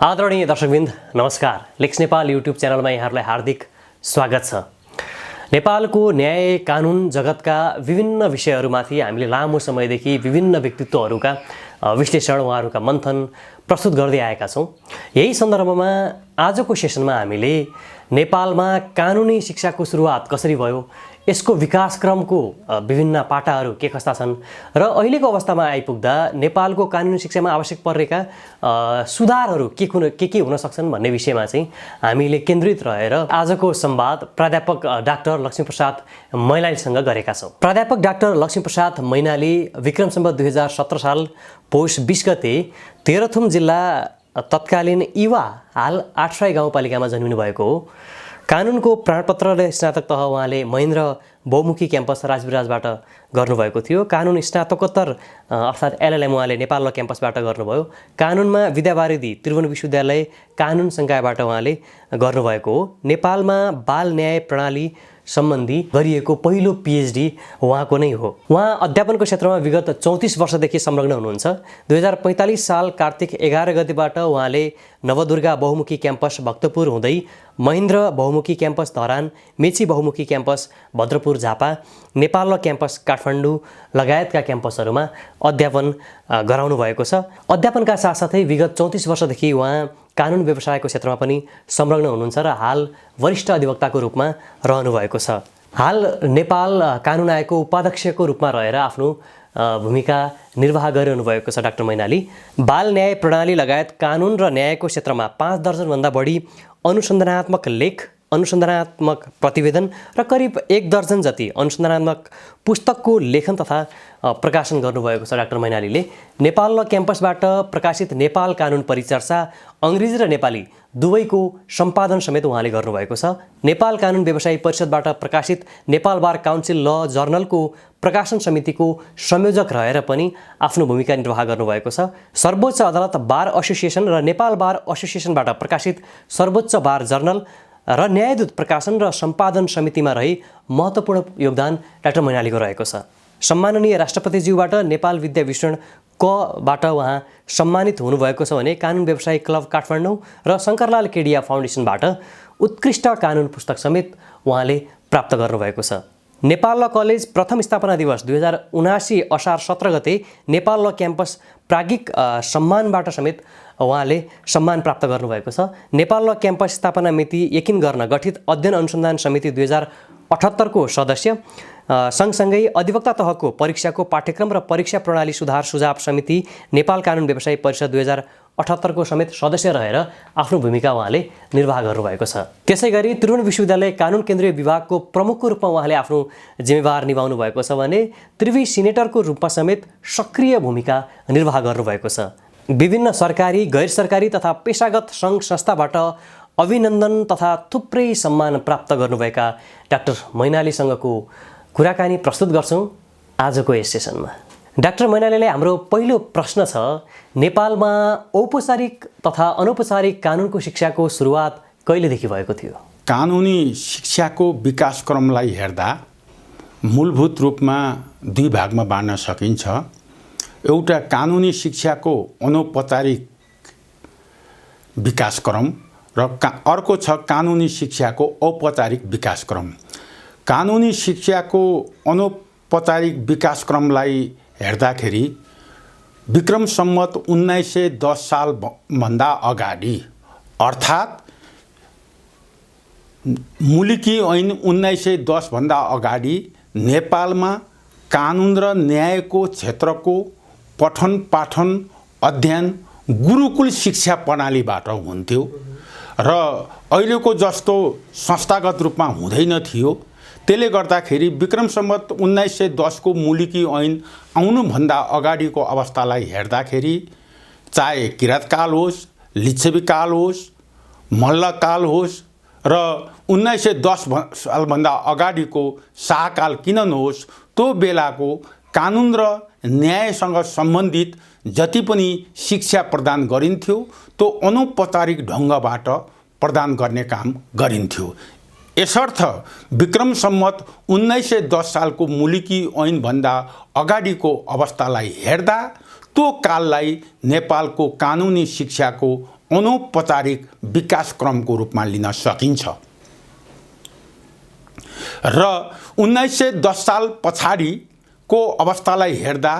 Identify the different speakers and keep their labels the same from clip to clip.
Speaker 1: आदरणीय दर्शकवृन्द नमस्कार। Lakes Nepal YouTube च्यानलमा यहाँहरूलाई हार्दिक स्वागत छ। नेपालको न्याय कानुन जगतका विभिन्न विषयहरूमाथि हामीले लामो समयदेखि विभिन्न व्यक्तित्वहरूका विश्लेषण, उहाँहरूका मन्थन प्रस्तुत गर्दै आएका छौँ। यही सन्दर्भमा आजको सेसनमा हामीले नेपालमा कानुनी शिक्षाको सुरुवात कसरी भयो, यसको विकासक्रमको विभिन्न पाटाहरू के कस्ता छन् र अहिलेको अवस्थामा आइपुग्दा नेपालको कानुनी शिक्षामा आवश्यक परेका सुधारहरू के हुन सक्छन् भन्ने विषयमा चाहिँ हामीले केन्द्रित रहेर आजको संवाद प्राध्यापक डाक्टर लक्ष्मीप्रसाद मैनालीसँग गरेका छौँ। प्राध्यापक डाक्टर लक्ष्मीप्रसाद मैनाली विक्रम सम्वत 2017 साल पौष 20 गते तेह्रथुम जिल्ला तत्कालीन इवा हाल आठराई गाउँपालिकामा जन्मिनु भएको हो। कानुनको प्राणपत्र र स्नातक तह उहाँले महेन्द्र बहुमुखी क्याम्पस राजविराजबाट गर्नुभएको थियो। कानुन स्नातकोत्तर अर्थात् एलएलएम उहाँले नेपाल ल क्याम्पसबाट गर्नुभयो। कानुनमा विद्यावारिधि त्रिभुवन विश्वविद्यालय कानुन संकायबाट उहाँले गर्नुभएको हो। नेपालमा बाल न्याय प्रणाली सम्बन्धी गरिएको पहिलो पिएचडी उहाँको नै हो। उहाँ अध्यापनको क्षेत्रमा विगत 34 वर्षदेखि संलग्न हुनुहुन्छ। 2045 साल कार्तिक 11 गतेबाट उहाँले नवदुर्गा बहुमुखी क्याम्पस भक्तपुर हुँदै महेन्द्र बहुमुखी क्याम्पस धरान, मेची बहुमुखी क्याम्पस भद्रपुर झापा, नेपाल ल क्याम्पस काठमाडौँ लगायतका क्याम्पसहरूमा अध्यापन गराउनु भएको छ। अध्यापनका साथसाथै विगत 34 वर्षदेखि उहाँ कानुन व्यवसायको क्षेत्रमा पनि संलग्न हुनुहुन्छ र हाल वरिष्ठ अधिवक्ताको रूपमा रहनुभएको छ। हाल नेपाल कानुन आयोगको उपाध्यक्षको रूपमा रहेर आफ्नो भूमिका निर्वाह गरिरहनु भएको छ। डाक्टर मैनाली बाल न्याय प्रणाली लगायत कानुन र न्यायको क्षेत्रमा 5 दर्जनभन्दा बढी अनुसन्धानात्मक लेख, अनुसन्धानात्मक प्रतिवेदन र करिब 1 दर्जन जति अनुसन्धानात्मक पुस्तकको लेखन तथा प्रकाशन गर्नुभएको छ। डाक्टर मैनालीले नेपाल ल क्याम्पसबाट प्रकाशित नेपाल कानुन परिचर्चा अङ्ग्रेजी र नेपाली दुवैको सम्पादन समेत उहाँले गर्नुभएको छ। नेपाल कानुन व्यवसायी परिषदबाट प्रकाशित नेपाल बार काउन्सिल ल जर्नलको प्रकाशन समितिको संयोजक रहेर पनि आफ्नो भूमिका निर्वाह गर्नुभएको छ। सर्वोच्च अदालत बार एसोसिएसन र नेपाल बार एसोसिएसनबाट प्रकाशित सर्वोच्च बार जर्नल र न्यायदूत प्रकाशन र सम्पादन समितिमा रही महत्त्वपूर्ण योगदान डाक्टर मैनालीको रहेको छ। सम्माननीय राष्ट्रपतिज्यूबाट नेपाल विद्याभूषण कबाट उहाँ सम्मानित हुनुभएको छ भने कानुन व्यवसायी क्लब काठमाडौँ र शङ्करलाल केडिया फाउन्डेसनबाट उत्कृष्ट कानुन पुस्तक समेत उहाँले प्राप्त गर्नुभएको छ। नेपाल ल कलेज प्रथम स्थापना दिवस 2079 असार 17 गते नेपाल ल क्याम्पस प्राज्ञिक सम्मानबाट समेत उहाँले सम्मान प्राप्त गर्नुभएको छ। नेपाल ल क्याम्पस स्थापना मिति यकिन गर्न गठित अध्ययन अनुसन्धान समिति 2078 को सदस्य, सँगसँगै अधिवक्ता तहको परीक्षाको पाठ्यक्रम र परीक्षा प्रणाली सुधार सुझाव समिति नेपाल कानुन व्यवसायी परिषद 2078 को समेत सदस्य रहेर आफ्नो भूमिका उहाँले निर्वाह गर्नुभएको छ। त्यसै गरी त्रिभुवन विश्वविद्यालय कानुन केन्द्रीय विभागको प्रमुखको रूपमा उहाँले आफ्नो जिम्मेवार निभाउनु भएको छ भने त्रिवी सिनेटरको रूपमा समेत सक्रिय भूमिका निर्वाह गर्नुभएको छ। विभिन्न सरकारी, गैर सरकारी तथा पेशागत सङ्घ संस्थाबाट अभिनन्दन तथा थुप्रै सम्मान प्राप्त गर्नुभएका डाक्टर मैनालीसँगको कुराकानी प्रस्तुत गर्छौँ आजको यस सेसनमा। डाक्टर मैनालीले हाम्रो पहिलो प्रश्न छ, नेपालमा औपचारिक तथा अनौपचारिक कानुनको शिक्षाको सुरुवात कहिलेदेखि भएको थियो?
Speaker 2: कानुनी शिक्षाको विकासक्रमलाई हेर्दा मूलभूत रूपमा 2 भागमा बाँड्न सकिन्छ। एउटा कानुनी शिक्षाको अनौपचारिक विकासक्रम र अर्को छ कानुनी शिक्षाको औपचारिक विकासक्रम। कानुनी शिक्षाको अनौपचारिक विकासक्रमलाई हेर्दाखेरि विक्रम सम्वत 1910 सालभन्दा अगाडि अर्थात् मुलुकी ऐन 1910 भन्दा अगाडि नेपालमा कानुन र न्यायको क्षेत्रको पठन पाठन अध्ययन गुरुकुल शिक्षा प्रणालीबाट हुन्थ्यो र अहिलेको जस्तो संस्थागत रूपमा हुँदैन थियो। त्यसले गर्दाखेरि विक्रम सम्वत 1910 को मुलुकी ऐन आउनुभन्दा अगाडिको अवस्थालाई हेर्दाखेरि चाहे किराँतकाल होस्, लिच्छवीकाल होस्, मल्लकाल होस् र 1910 सालभन्दा अगाडिको शाहकाल किन नहोस्, त्यो बेलाको कानुन र न्यायसँग सम्बन्धित जति पनि शिक्षा प्रदान गरिन्थ्यो त्यो अनौपचारिक ढङ्गबाट प्रदान गर्ने काम गरिन्थ्यो। यसर्थ विक्रम सम्वत 1910 सालको मुलुकी ऐनभन्दा अगाडिको अवस्थालाई हेर्दा त्यो काललाई नेपालको कानुनी शिक्षाको अनौपचारिक विकासक्रमको रूपमा लिन सकिन्छ। र 1910 साल पछाडिको अवस्थालाई हेर्दा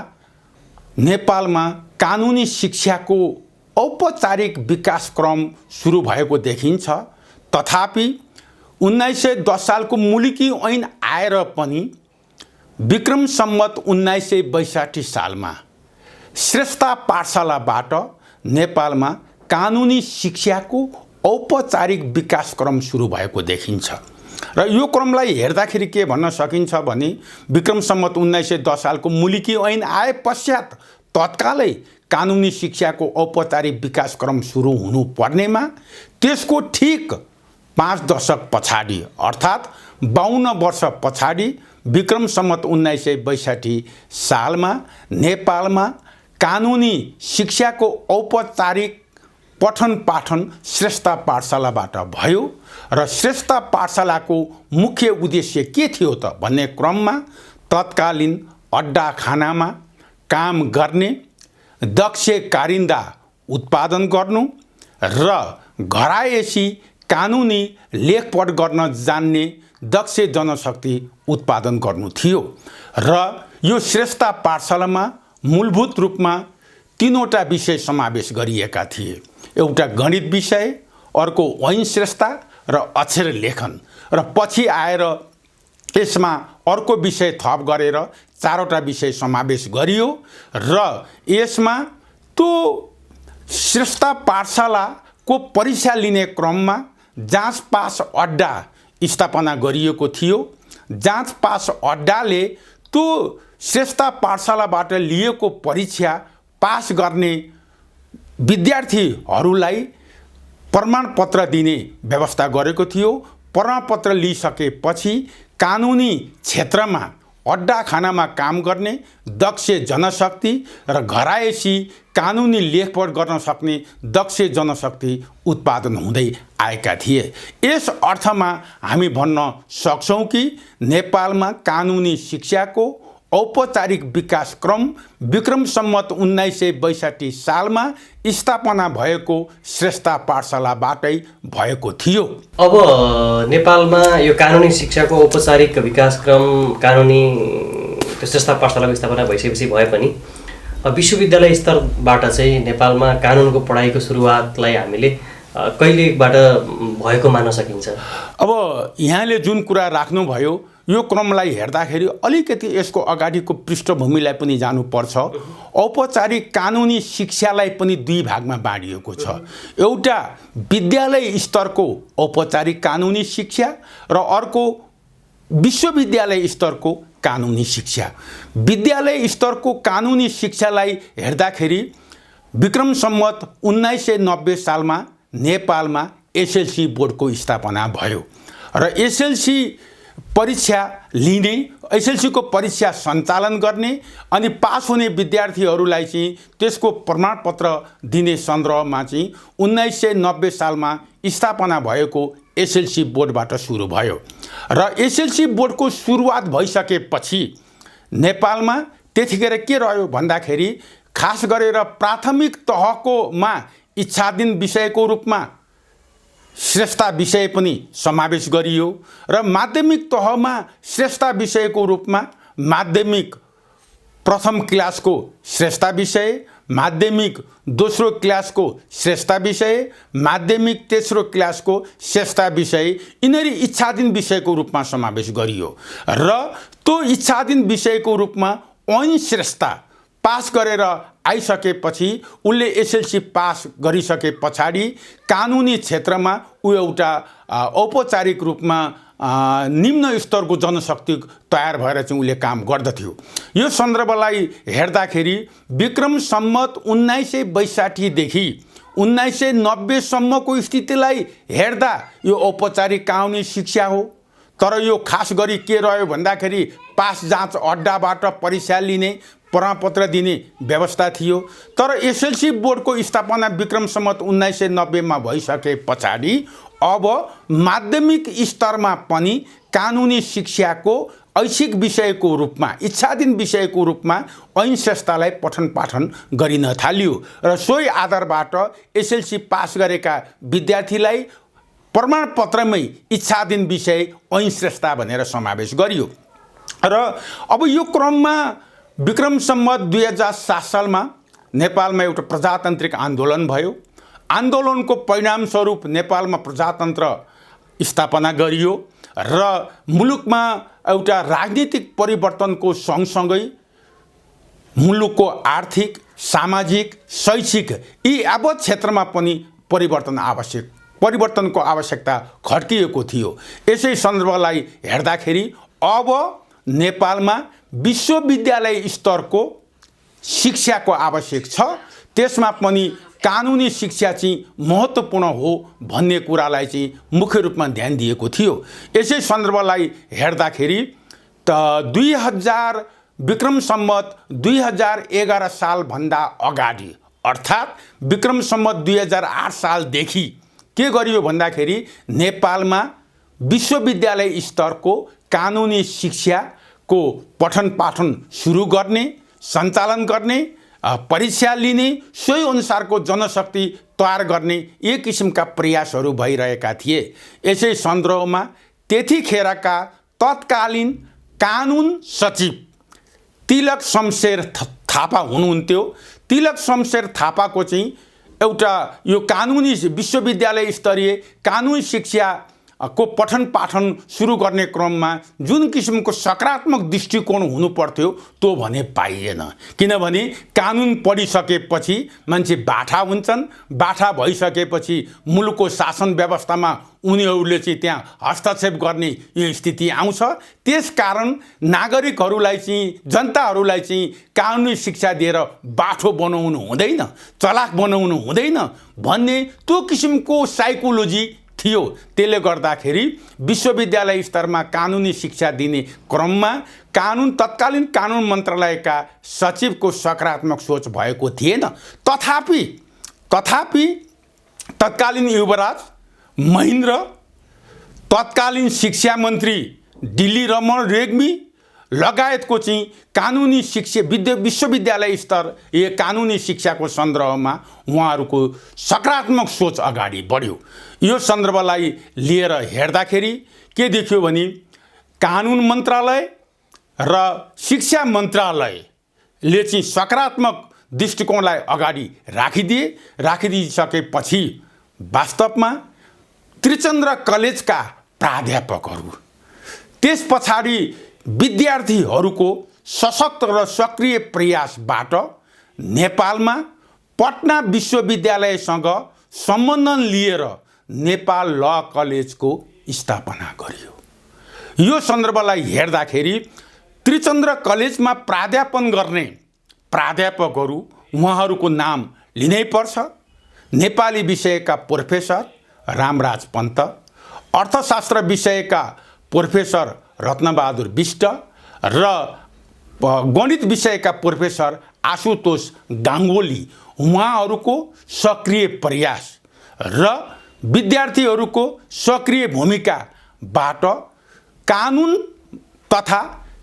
Speaker 2: नेपालमा कानुनी शिक्षाको औपचारिक विकासक्रम सुरु भएको देखिन्छ। तथापि 1910 सालको मुलुकी ऐन आएर पनि विक्रम सम्वत 1962 सालमा श्रेष्ठता पाठशालाबाट नेपालमा कानुनी शिक्षाको औपचारिक विकासक्रम सुरु भएको देखिन्छ। र यो क्रमलाई हेर्दाखेरि के भन्न सकिन्छ भने विक्रम सम्वत 1910 सालको मुलुकी ऐन आए पश्चात तत्कालै कानुनी शिक्षाको औपचारिक विकासक्रम सुरु हुनुपर्नेमा त्यसको ठीक 5 दशक पछाडि अर्थात् 52 वर्ष पछाडि विक्रम सम्वत 1962 सालमा नेपालमा कानुनी शिक्षाको औपचारिक पठन पाठन श्रेष्ठता पाठशालाबाट भयो। र श्रेष्ठता पाठशालाको मुख्य उद्देश्य के थियो त भन्ने क्रममा तत्कालीन अड्डा खानामा काम गर्ने दक्ष कारिन्दा उत्पादन गर्नु र घरायसी कानुनी लेखपढ गर्न जान्ने दक्ष जनशक्ति उत्पादन गर्नु थियो। र यो श्रेष्ठता पाठशालामा मूलभूत रूपमा 3वटा विषय समावेश गरिएका थिए। एउटा गणित विषय, अर्को ऐन श्रेष्ठता र अक्षर लेखन, र पछि आएर यसमा अर्को विषय थप गरेर 4वटा विषय समावेश गरियो। र यसमा त्यो श्रेष्ठता पाठशालाको परीक्षा लिने क्रममा जाँच पास अड्डा स्थापना गरिएको थियो। जाँच पास अड्डाले त्यो श्रेष्ठता पाठशालाबाट लिएको परीक्षा पास गर्ने विद्यार्थीहरूलाई प्रमाणपत्र दिने व्यवस्था गरेको थियो। प्रमाणपत्र लिइसकेपछि कानुनी क्षेत्रमा अड्डा खानामा काम गर्ने दक्ष जनशक्ति र घरायसी कानुनी लेखपढ गर्न सक्ने दक्ष जनशक्ति उत्पादन हुँदै आएका थिए। यस अर्थमा हामी भन्न सक्छौँ कि नेपालमा कानुनी शिक्षाको औपचारिक विकासक्रम विक्रम सम्वत 1962 सालमा स्थापना भएको श्रेष्ठता पाठशालाबाटै भएको थियो।
Speaker 1: अब नेपालमा यो कानुनी शिक्षाको औपचारिक विकासक्रम कानुनी श्रेष्ठता पाठशालाको स्थापना भइसकेपछि भए पनि विश्वविद्यालय स्तरबाट चाहिँ नेपालमा कानुनको पढाइको सुरुवातलाई हामीले कहिलेबाट भएको मान्न सकिन्छ?
Speaker 2: अब यहाँले जुन कुरा राख्नुभयो यो क्रमलाई हेर्दाखेरि अलिकति यसको अगाडिको पृष्ठभूमिलाई पनि जानुपर्छ। औपचारिक कानुनी शिक्षालाई पनि 2 भागमा बाँडिएको छ। एउटा विद्यालय स्तरको औपचारिक कानुनी शिक्षा र अर्को विश्वविद्यालय स्तरको कानुनी शिक्षा। विद्यालय स्तरको कानुनी शिक्षालाई हेर्दाखेरि विक्रम सम्वत 1990 सालमा नेपालमा एसएलसी बोर्डको स्थापना भयो र एसएलसी परीक्षा लिने, एसएलसीको परीक्षा सञ्चालन गर्ने अनि पास हुने विद्यार्थीहरूलाई चाहिँ त्यसको प्रमाणपत्र दिने सन्दर्भमा चाहिँ 1990 सालमा स्थापना भएको एसएलसी बोर्डबाट सुरु भयो। र एसएलसी बोर्डको सुरुवात भइसकेपछि नेपालमा त्यतिखेर के रह्यो भन्दाखेरि खास गरेर प्राथमिक तहकोमा इच्छाधीन विषयको रूपमा श्रेष्ठता विषय पनि समावेश गरियो र माध्यमिक तहमा श्रेष्ठता विषयको रूपमा माध्यमिक प्रथम क्लासको श्रेष्ठता विषय, माध्यमिक दोस्रो क्लासको श्रेष्ठता विषय, माध्यमिक तेस्रो क्लासको श्रेष्ठता विषय यिनीहरू इच्छाधीन विषयको रूपमा समावेश गरियो। र त्यो इच्छाधीन विषयको रूपमा ऐन श्रेष्ठता पास गरेर आइसकेपछि उसले एसएलसी पास गरिसके पछाडि कानुनी क्षेत्रमा ऊ एउटा औपचारिक रूपमा निम्न स्तरको जनशक्ति तयार भएर चाहिँ उसले काम गर्दथ्यो। यो सन्दर्भलाई हेर्दाखेरि विक्रम सम्वत 1962 देखि 1990 सम्मको स्थितिलाई हेर्दा यो औपचारिक कानुनी शिक्षा हो। तर यो खास गरी के रह्यो भन्दाखेरि पास जाँच अड्डाबाट परीक्षा लिने, प्रमाणपत्र दिने व्यवस्था थियो। तर एसएलसी बोर्डको स्थापना विक्रम सम्वत 1990 मा भइसके पछाडि अब माध्यमिक स्तरमा पनि कानुनी शिक्षाको ऐच्छिक विषयको रूपमा, इच्छाधीन विषयको रूपमा ऐन संस्थालाई पठन पाठन गरिन थालियो र सोही आधारबाट एसएलसी पास गरेका विद्यार्थीलाई प्रमाणपत्रमै इच्छाधीन विषय ऐन संस्था भनेर समावेश गरियो। र अब यो क्रममा विक्रम सम्वत 2007 सालमा नेपालमा एउटा प्रजातान्त्रिक आन्दोलन भयो। आन्दोलनको परिणामस्वरूप नेपालमा प्रजातन्त्र स्थापना गरियो र मुलुकमा एउटा राजनीतिक परिवर्तनको सँगसँगै मुलुकको आर्थिक, सामाजिक, शैक्षिक यी यावत क्षेत्रमा पनि परिवर्तनको आवश्यकता खड्किएको थियो। यसै सन्दर्भलाई हेर्दाखेरि अब नेपालमा विश्वविद्यालय स्तरको शिक्षाको आवश्यक छ। त्यसमा पनि कानुनी शिक्षा चाहिँ महत्त्वपूर्ण हो भन्ने कुरालाई चाहिँ मुख्य रूपमा ध्यान दिएको थियो। यसै सन्दर्भलाई हेर्दाखेरि विक्रम सम्वत 2011 सालभन्दा अगाडि अर्थात् विक्रम सम्वत 2008 सालदेखि के गरियो भन्दाखेरि नेपालमा विश्वविद्यालय स्तरको कानुनी शिक्षाको पठन पाठन सुरु गर्ने, सञ्चालन गर्ने, परीक्षा लिने, सोही अनुसारको जनशक्ति तयार गर्ने एक किसिमका प्रयासहरू भइरहेका थिए। यसै सन्दर्भमा त्यतिखेरका तत्कालीन कानुन सचिव तिलक शमशेर थापा हुनुहुन्थ्यो। तिलक शमशेर थापाको चाहिँ एउटा यो कानुनी विश्वविद्यालय स्तरीय कानुनी शिक्षाको पठन पाठन सुरु गर्ने क्रममा जुन किसिमको सकारात्मक दृष्टिकोण हुनुपर्थ्यो त्यो भने पाइएन। किनभने कानुन पढिसकेपछि मान्छे बाठा हुन्छन्, बाठा भइसकेपछि मुलुकको शासन व्यवस्थामा उनीहरूले चाहिँ त्यहाँ हस्तक्षेप गर्ने यो स्थिति आउँछ। त्यसकारण नागरिकहरूलाई चाहिँ, जनताहरूलाई चाहिँ कानुनी शिक्षा दिएर बाठो बनाउनु हुँदैन, चलाक बनाउनु हुँदैन भन्ने त्यो किसिमको साइकोलोजी थियो। त्यसले गर्दाखेरि विश्वविद्यालय स्तरमा कानुनी शिक्षा दिने क्रममा तत्कालीन कानुन मन्त्रालयका सचिवको सकारात्मक सोच भएको थिएन। तथापि तत्कालीन युवराज महेन्द्र, तत्कालीन शिक्षा मन्त्री दिल्ली रमण रेग्मी लगायतको चाहिँ कानुनी शिक्षा विश्वविद्यालय स्तर कानुनी शिक्षाको सन्दर्भमा उहाँहरूको सकारात्मक सोच अगाडि बढ्यो। यो सन्दर्भलाई लिएर हेर्दाखेरि के देखियो भने कानुन मन्त्रालय र शिक्षा मन्त्रालयले चाहिँ सकारात्मक दृष्टिकोणलाई अगाडि राखिदिइसकेपछि वास्तवमा त्रिचन्द्र कलेजका प्राध्यापकहरू, त्यस पछाडि विद्यार्थीहरूको सशक्त र सक्रिय प्रयासबाट नेपालमा पटना विश्वविद्यालयसँग सम्बन्धन लिएर नेपाल ल कलेजको स्थापना गरियो। यो सन्दर्भलाई हेर्दाखेरि त्रिचन्द्र कलेजमा प्राध्यापन गर्ने प्राध्यापकहरू उहाँहरूको नाम लिनै पर्छ। नेपाली विषयका प्रोफेसर रामराज पन्त, अर्थशास्त्र विषयका प्रोफेसर रत्नबहादुर बिष्ट र गणित विषयका प्रोफेसर आशुतोष गाङ्गुली, उहाँहरूको सक्रिय प्रयास र विद्यार्थीहरूको सक्रिय भूमिकाबाट कानुन तथा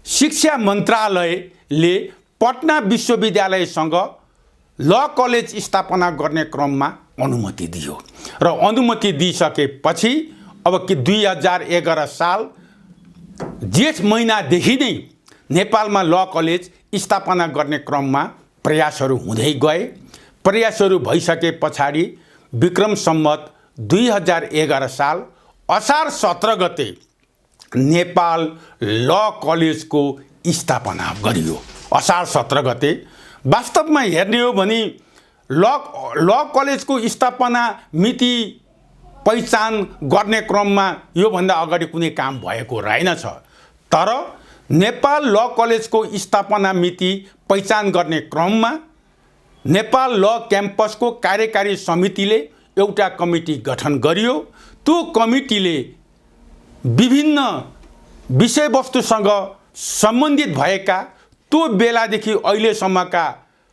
Speaker 2: शिक्षा मन्त्रालयले पटना विश्वविद्यालयसँग ल कलेज स्थापना गर्ने क्रममा अनुमति दियो र अनुमति दिइसकेपछि अब कि 2011 साल जेठ महिनादेखि नै नेपालमा ल कलेज स्थापना गर्ने क्रममा प्रयासहरू हुँदै गए। प्रयासहरू भइसके पछाडि विक्रम सम्वत 2011 साल असार 17 गते नेपाल ल कलेजको स्थापना गरियो। असार 17 गते वास्तवमा हेर्ने हो भने ल कलेजको स्थापना मिति पहिचान गर्ने क्रममा योभन्दा अगाडि कुनै काम भएको रहेनछ। तर नेपाल ल कलेजको स्थापना मिति पहिचान गर्ने क्रममा नेपाल ल क्याम्पसको कार्यकारी समितिले एउटा कमिटी गठन गरियो। त्यो कमिटीले विभिन्न विषयवस्तुसँग सम्बन्धित भएका त्यो बेलादेखि अहिलेसम्मका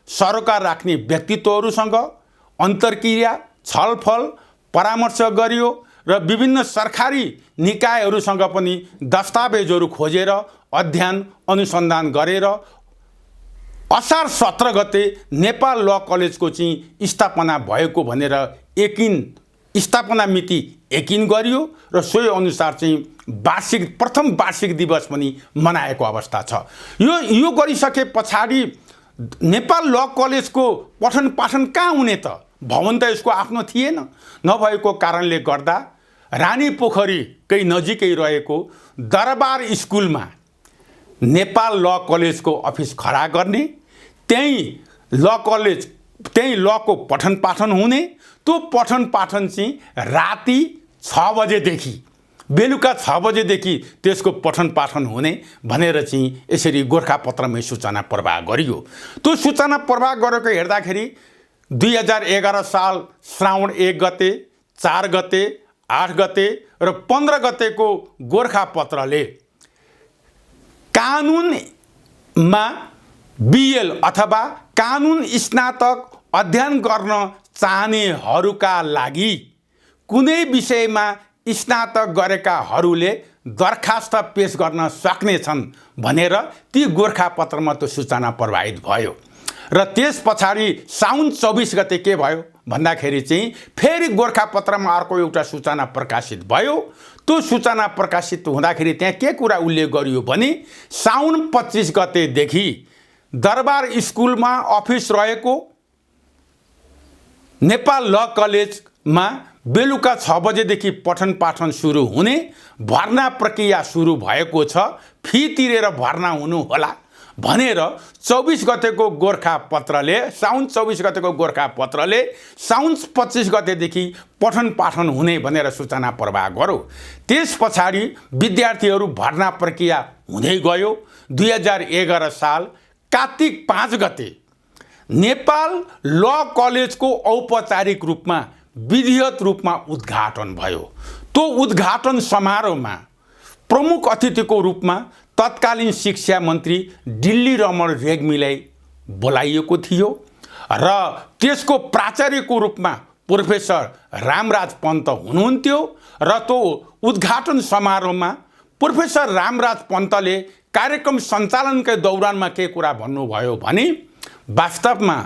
Speaker 2: सरोकार राख्ने व्यक्तित्वहरूसँग अन्तर्क्रिया, छलफल, परामर्श गरियो र विभिन्न सरकारी निकायहरूसँग पनि दस्तावेजहरू खोजेर अध्ययन अनुसन्धान गरेर असार 17 गते नेपाल ल कलेजको चाहिँ स्थापना भएको भनेर स्थापना मिति यकिन गरियो र सोही अनुसार चाहिँ प्रथम वार्षिक दिवस पनि मनाएको अवस्था छ। यो गरिसके पछाडि नेपाल ल कलेजको पठन पाठन कहाँ हुने त? भवन त यसको आफ्नो थिएन। नभएको कारणले गर्दा रानी पोखरीकै नजिकै रहेको दरबार स्कुलमा नेपाल ल कलेजको अफिस खडा गर्ने, त्यही लको पठन पाठन हुने, त्यो पठन पाठन चाहिँ राति 6 बजेदेखि बेलुका 6 बजेदेखि त्यसको पठन पाठन हुने भनेर चाहिँ यसरी गोरखापत्रमै सूचना प्रवाह गरियो। त्यो सूचना प्रवाह गरेको हेर्दाखेरि 2011 साल श्रावण 1 गते, 4 गते, 8 गते र 15 गतेको गोरखापत्रले कानुनमा बिएल अथवा कानुन स्नातक अध्ययन गर्न चाहनेहरूका लागि कुनै विषयमा स्नातक गरेकाहरूले दरखास्त पेश गर्न सक्नेछन् भनेर ती गोरखापत्रमा त्यो सूचना प्रवाहित भयो। र त्यस पछाडि साउन 24 गते के भयो भन्दाखेरि चाहिँ फेरि गोरखापत्रमा अर्को एउटा सूचना प्रकाशित भयो। त्यो सूचना प्रकाशित हुँदाखेरि त्यहाँ के कुरा उल्लेख गरियो भने साउन 25 गतेदेखि दरबार स्कुलमा अफिस रहेको नेपाल ल कलेजमा बेलुका 6 बजेदेखि पठन पाठन सुरु हुने, भर्ना प्रक्रिया सुरु भएको छ, फी तिरेर भर्ना हुनु होला भनेर 24 गतेको गोरखापत्रले साउन 24 गतेको गोरखापत्रले साउन 25 गतेदेखि पठन पाठन हुने भनेर सूचना प्रवाह गर्यो। त्यस पछाडि विद्यार्थीहरू भर्ना प्रक्रिया हुँदै गयो। 2011 साल कार्तिक 5 गते नेपाल ल कलेजको औपचारिक रूपमा विधिवत रूपमा उद्घाटन भयो। त्यो उद्घाटन समारोहमा प्रमुख अतिथिको रूपमा तत्कालीन शिक्षा मन्त्री डिल्ली रमण रेग्मीलाई बोलाइएको थियो र त्यसको प्राचार्यको रूपमा प्रोफेसर रामराज पन्त हुनुहुन्थ्यो र त्यो उद्घाटन समारोहमा प्रोफेसर रामराज पन्तले कार्यक्रम सञ्चालनकै दौरानमा के कुरा भन्नुभयो भने वास्तवमा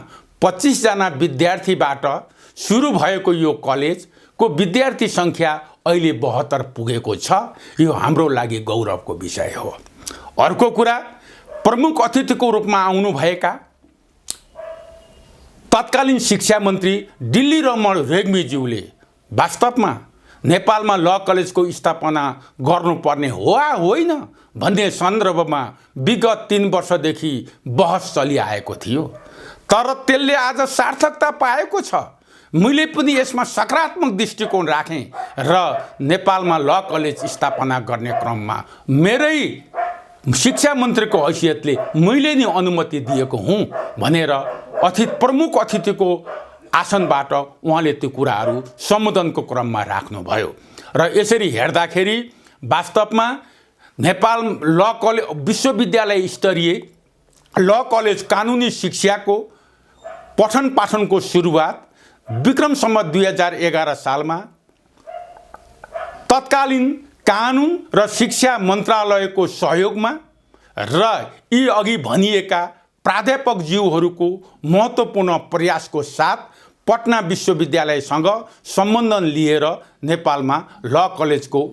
Speaker 2: 25 जना विद्यार्थीबाट सुरु भएको यो कलेजको विद्यार्थी सङ्ख्या अहिले 72 पुगेको छ। यो हाम्रो लागि गौरवको विषय हो। अर्को कुरा, प्रमुख अतिथिको रूपमा आउनुभएका तत्कालीन शिक्षा मन्त्री डिल्ली रमण रेग्मीज्यूले वास्तवमा नेपालमा ल कलेजको स्थापना गर्नुपर्ने हो वा होइन भन्ने सन्दर्भमा विगत 3 वर्षदेखि बहस चलिआएको थियो, तर त्यसले आज सार्थकता पाएको छ। मैले पनि यसमा सकारात्मक दृष्टिकोण राखेँ र नेपालमा ल कलेज स्थापना गर्ने क्रममा मेरै शिक्षा मन्त्रीको हैसियतले मैले नि अनुमति दिएको हुँ भनेर प्रमुख अतिथिको आसनबाट उहाँले त्यो कुराहरू सम्बोधनको क्रममा राख्नुभयो। र यसरी हेर्दाखेरि वास्तवमा नेपाल ल कलेज विश्वविद्यालय स्तरीय ल कलेज कानुनी शिक्षाको पठन पाठनको सुरुवात विक्रम सम्वत 2011 सालमा तत्कालीन कानुन र शिक्षा मन्त्रालयको सहयोगमा र यी अघि भनिएका प्राध्यापकज्यूहरूको महत्त्वपूर्ण प्रयासको साथ पटना विश्वविद्यालयसँग सम्बन्धन लिएर नेपालमा ल कलेजको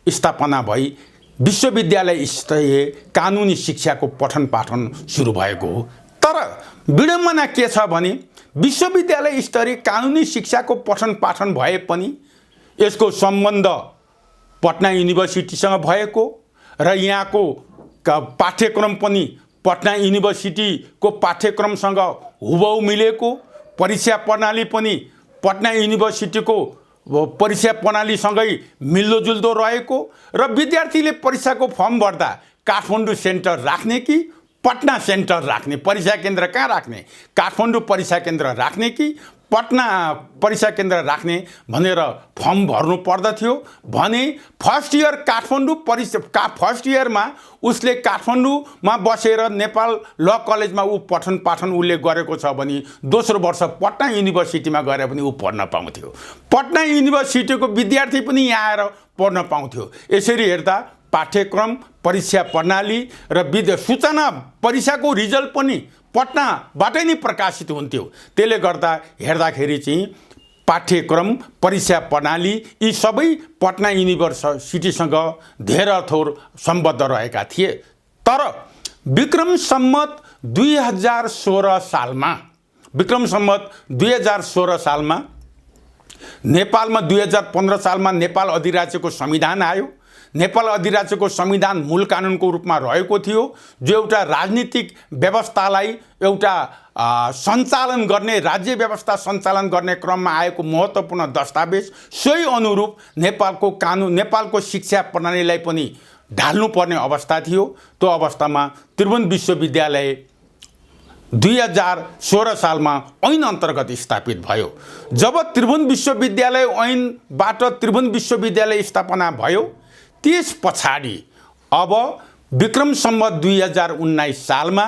Speaker 2: स्थापना भई विश्वविद्यालय स्तरीय कानुनी शिक्षाको पठन पाठन सुरु भएको हो। तर विडम्बना के छ भने विश्वविद्यालय स्तरीय कानुनी शिक्षाको पठन पाठन भए पनि यसको सम्बन्ध पटना युनिभर्सिटीसँग भएको र यहाँको पाठ्यक्रम पनि पटना युनिभर्सिटीको पाठ्यक्रमसँग हुबहु मिलेको, परीक्षा प्रणाली पनि पटना युनिभर्सिटीको परीक्षा प्रणालीसँगै मिल्दोजुल्दो रहेको र विद्यार्थीले परीक्षाको फर्म भर्दा काठमाडौँ सेन्टर राख्ने कि पटना सेन्टर राख्ने, परीक्षा केन्द्र कहाँ राख्ने, काठमाडौँ परीक्षा केन्द्र राख्ने कि पटना परीक्षा केन्द्र राख्ने भनेर फर्म भर्नु पर्दथ्यो भने फर्स्ट इयरमा उसले काठमाडौँमा बसेर नेपाल ल कलेजमा ऊ पठन पाठन उसले गरेको छ भने दोस्रो वर्ष पटना युनिभर्सिटीमा गएर पनि ऊ पढ्न पाउँथ्यो। पटना युनिभर्सिटीको विद्यार्थी पनि यहाँ आएर पढ्न पाउँथ्यो। यसरी हेर्दा पाठ्यक्रम, परीक्षा प्रणाली र सूचना परीक्षाको रिजल्ट पनि पटनाबाटै नै प्रकाशित हुन्थ्यो। त्यसले गर्दा हेर्दाखेरि चाहिँ पाठ्यक्रम, परीक्षा प्रणाली यी सबै पटना युनिभर्सिटीसँग धेरै थोर सम्बद्ध रहेका थिए। तर विक्रम सम्वत 2016 सालमा नेपालमा 2015 सालमा नेपाल अधिराज्यको संविधान आयो। नेपाल अधिराज्यको संविधान मूल कानुनको रूपमा रहेको थियो, जो एउटा राजनीतिक व्यवस्थालाई एउटा सञ्चालन गर्ने, राज्य व्यवस्था सञ्चालन गर्ने क्रममा आएको महत्त्वपूर्ण दस्तावेज। सोही अनुरूप नेपालको शिक्षा प्रणालीलाई पनि ढाल्नुपर्ने अवस्था थियो। त्यो अवस्थामा त्रिभुवन विश्वविद्यालय 2016 सालमा ऐन अन्तर्गत स्थापित भयो। जब त्रिभुवन विश्वविद्यालय ऐनबाट त्रिभुवन विश्वविद्यालय स्थापना भयो, त्यस पछाडि अब विक्रम सम्वत 2019 सालमा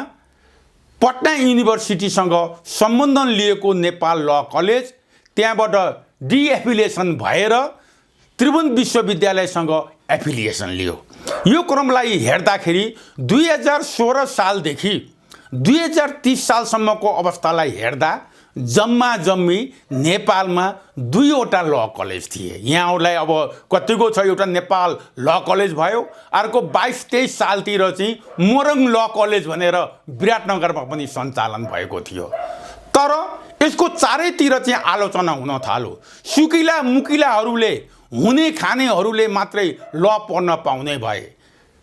Speaker 2: पटना युनिभर्सिटीसँग सम्बन्धन लिएको नेपाल ल कलेज त्यहाँबाट डिएफिलिएसन भएर त्रिभुवन विश्वविद्यालयसँग एफिलिएसन लियो। यो क्रमलाई हेर्दाखेरि 2016 सालदेखि 2030 सालसम्मको अवस्थालाई हेर्दा जम्मी नेपालमा 2वटा ल कलेज थिए। यहाँहरूलाई अब कतिको छ, एउटा नेपाल ल कलेज भयो, अर्को 22-23 सालतिर चाहिँ मोरङ ल कलेज भनेर विराटनगरमा पनि सञ्चालन भएको थियो। तर यसको चारैतिर चाहिँ आलोचना हुन थाल्यो। सुकिला मुकिलाहरूले, हुने खानेहरूले मात्रै ल पढ्न पाउने भए,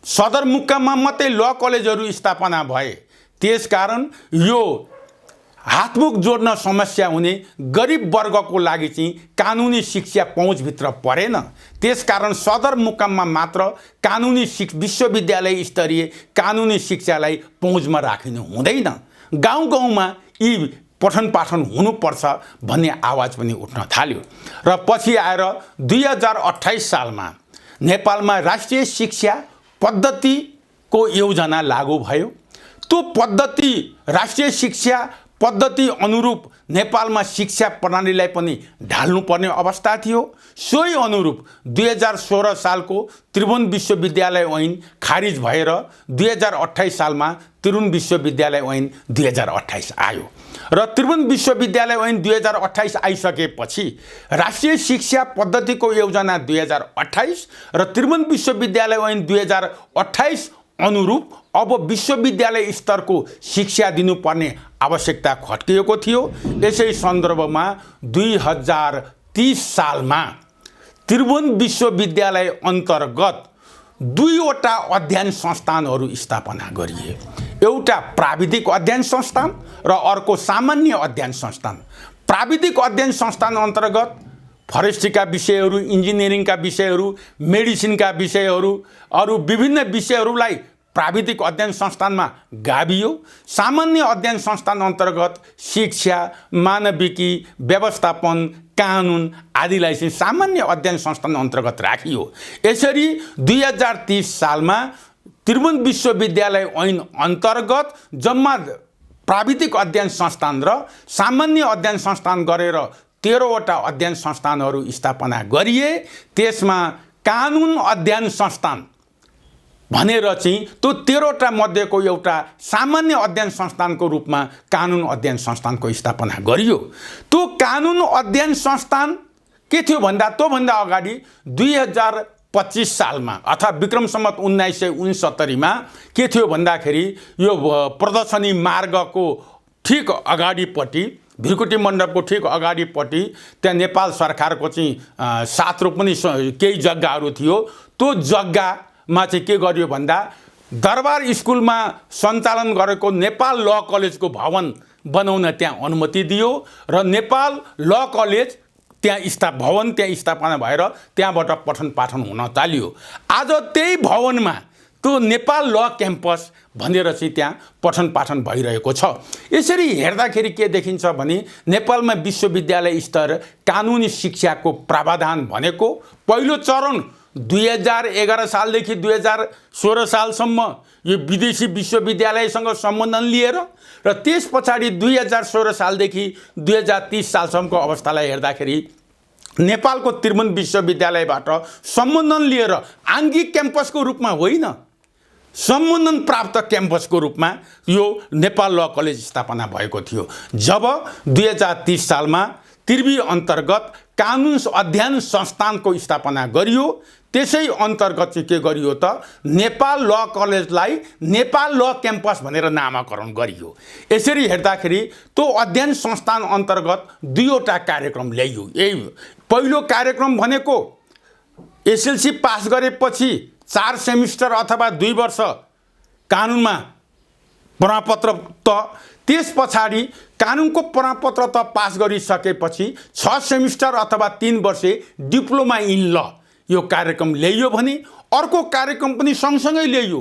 Speaker 2: सदरमुकाममा मात्रै ल कलेजहरू स्थापना भए। त्यसकारण यो हातमुख जोड्न समस्या हुने गरिब वर्गको लागि चाहिँ कानुनी शिक्षा पहुँचभित्र परेन। त्यसकारण सदरमुकाममा मात्र कानुनी विश्वविद्यालय स्तरीय कानुनी शिक्षालाई पहुँचमा राखिनु हुँदैन। गाउँ-गाउँमा यी पठन पाठन हुनुपर्छ भन्ने आवाज पनि उठ्न थाल्यो। र पछि आएर 2028 सालमा नेपालमा राष्ट्रिय शिक्षा पद्धतिको योजना लागू भयो। त्यो पद्धति, राष्ट्रिय शिक्षा पद्धति अनुरूप नेपालमा शिक्षा प्रणालीलाई पनि ढाल्नुपर्ने अवस्था थियो। सोही अनुरूप 2016 सालको त्रिभुवन विश्वविद्यालय ऐन खारिज भएर 2028 सालमा त्रिभुवन विश्वविद्यालय ऐन 2028 आयो। र त्रिभुवन विश्वविद्यालय ऐन 2028 आइसकेपछि राष्ट्रिय शिक्षा पद्धतिको योजना 2028 र त्रिभुवन विश्वविद्यालय ऐन 2028 अनुरूप अब विश्वविद्यालय स्तरको शिक्षा दिनुपर्ने आवश्यकता खट्किएको थियो। यसै सन्दर्भमा 2030 सालमा त्रिभुवन विश्वविद्यालय अन्तर्गत 2वटा अध्ययन संस्थानहरू स्थापना गरिए। एउटा प्राविधिक अध्ययन संस्थान र अर्को सामान्य अध्ययन संस्थान। प्राविधिक अध्ययन संस्थान अन्तर्गत फरेस्ट्रीका विषयहरू, इन्जिनियरिङका विषयहरू, मेडिसिनका विषयहरू, अरू विभिन्न विषयहरूलाई प्राविधिक अध्ययन संस्थानमा गाभियो। सामान्य अध्ययन संस्थान अन्तर्गत शिक्षा, मानविकी, व्यवस्थापन, कानुन आदिलाई चाहिँ सामान्य अध्ययन संस्थान अन्तर्गत राखियो। यसरी 2030 सालमा त्रिभुवन विश्वविद्यालय ऐन अन्तर्गत जम्मा प्राविधिक अध्ययन संस्थान र सामान्य अध्ययन संस्थान गरेर 13वटा अध्ययन संस्थानहरू स्थापना गरिए। त्यसमा कानुन अध्ययन संस्थान भनेर चाहिँ त्यो 13वटा मध्येको एउटा सामान्य अध्ययन संस्थानको रूपमा कानुन अध्ययन संस्थानको स्थापना गरियो। त्यो कानुन अध्ययन संस्थान के थियो भन्दा त्योभन्दा अगाडि 2025 सालमा अथवा विक्रम सम्वत 1969 मा के थियो भन्दाखेरि यो प्रदर्शनी मार्गको ठिक अगाडिपट्टि, भिरकुटी मण्डपको ठिक अगाडिपट्टि त्यहाँ नेपाल सरकारको चाहिँ साथ रोप्ने केही जग्गाहरू थियो। त्यो जग्गामा चाहिँ के गरियो भन्दा दरबार स्कुलमा सञ्चालन गरेको नेपाल ल कलेजको भवन बनाउन त्यहाँ अनुमति दियो र नेपाल ल कलेज त्यहाँ स्थापना भएर त्यहाँबाट पठन पाठन हुन थाल्यो। आज त्यही भवनमा त्यो नेपाल ल क्याम्पस भनेर चाहिँ त्यहाँ पठन पाठन भइरहेको छ। यसरी हेर्दाखेरि के देखिन्छ भने नेपालमा विश्वविद्यालय स्तर कानुनी शिक्षाको प्रावधान भनेको पहिलो चरण 2011 सालदेखि 2016 सालसम्म यो विदेशी विश्वविद्यालयसँग सम्बन्धन लिएर र त्यस पछाडि 2016 सालदेखि 2030 सालसम्मको अवस्थालाई हेर्दाखेरि नेपालको त्रिभुवन विश्वविद्यालयबाट सम्बन्धन लिएर आङ्गिक क्याम्पसको रूपमा होइन, सम्बन्धन प्राप्त क्याम्पसको रूपमा यो नेपाल ल कलेज स्थापना भएको थियो। जब 2030 सालमा त्रिवी अन्तर्गत कानुन अध्ययन संस्थानको स्थापना गरियो, त्यसै अन्तर्गत चाहिँ के गरियो त नेपाल ल कलेजलाई नेपाल ल क्याम्पस भनेर नामाकरण गरियो। यसरी हेर्दाखेरि त्यो अध्ययन संस्थान अन्तर्गत दुईवटा कार्यक्रम ल्याइयो। यही पहिलो कार्यक्रम भनेको एसएलसी पास गरेपछि 4 सेमिस्टर अथवा 2 वर्ष कानुनमा प्रमाणपत्र त त्यस पछाडि कानुनको प्रमाणपत्र त पास गरिसकेपछि 6 सेमिस्टर अथवा 3 वर्षे डिप्लोमा इन ल यो कार्यक्रम ल्याइयो भने अर्को कार्यक्रम पनि सँगसँगै ल्याइयो,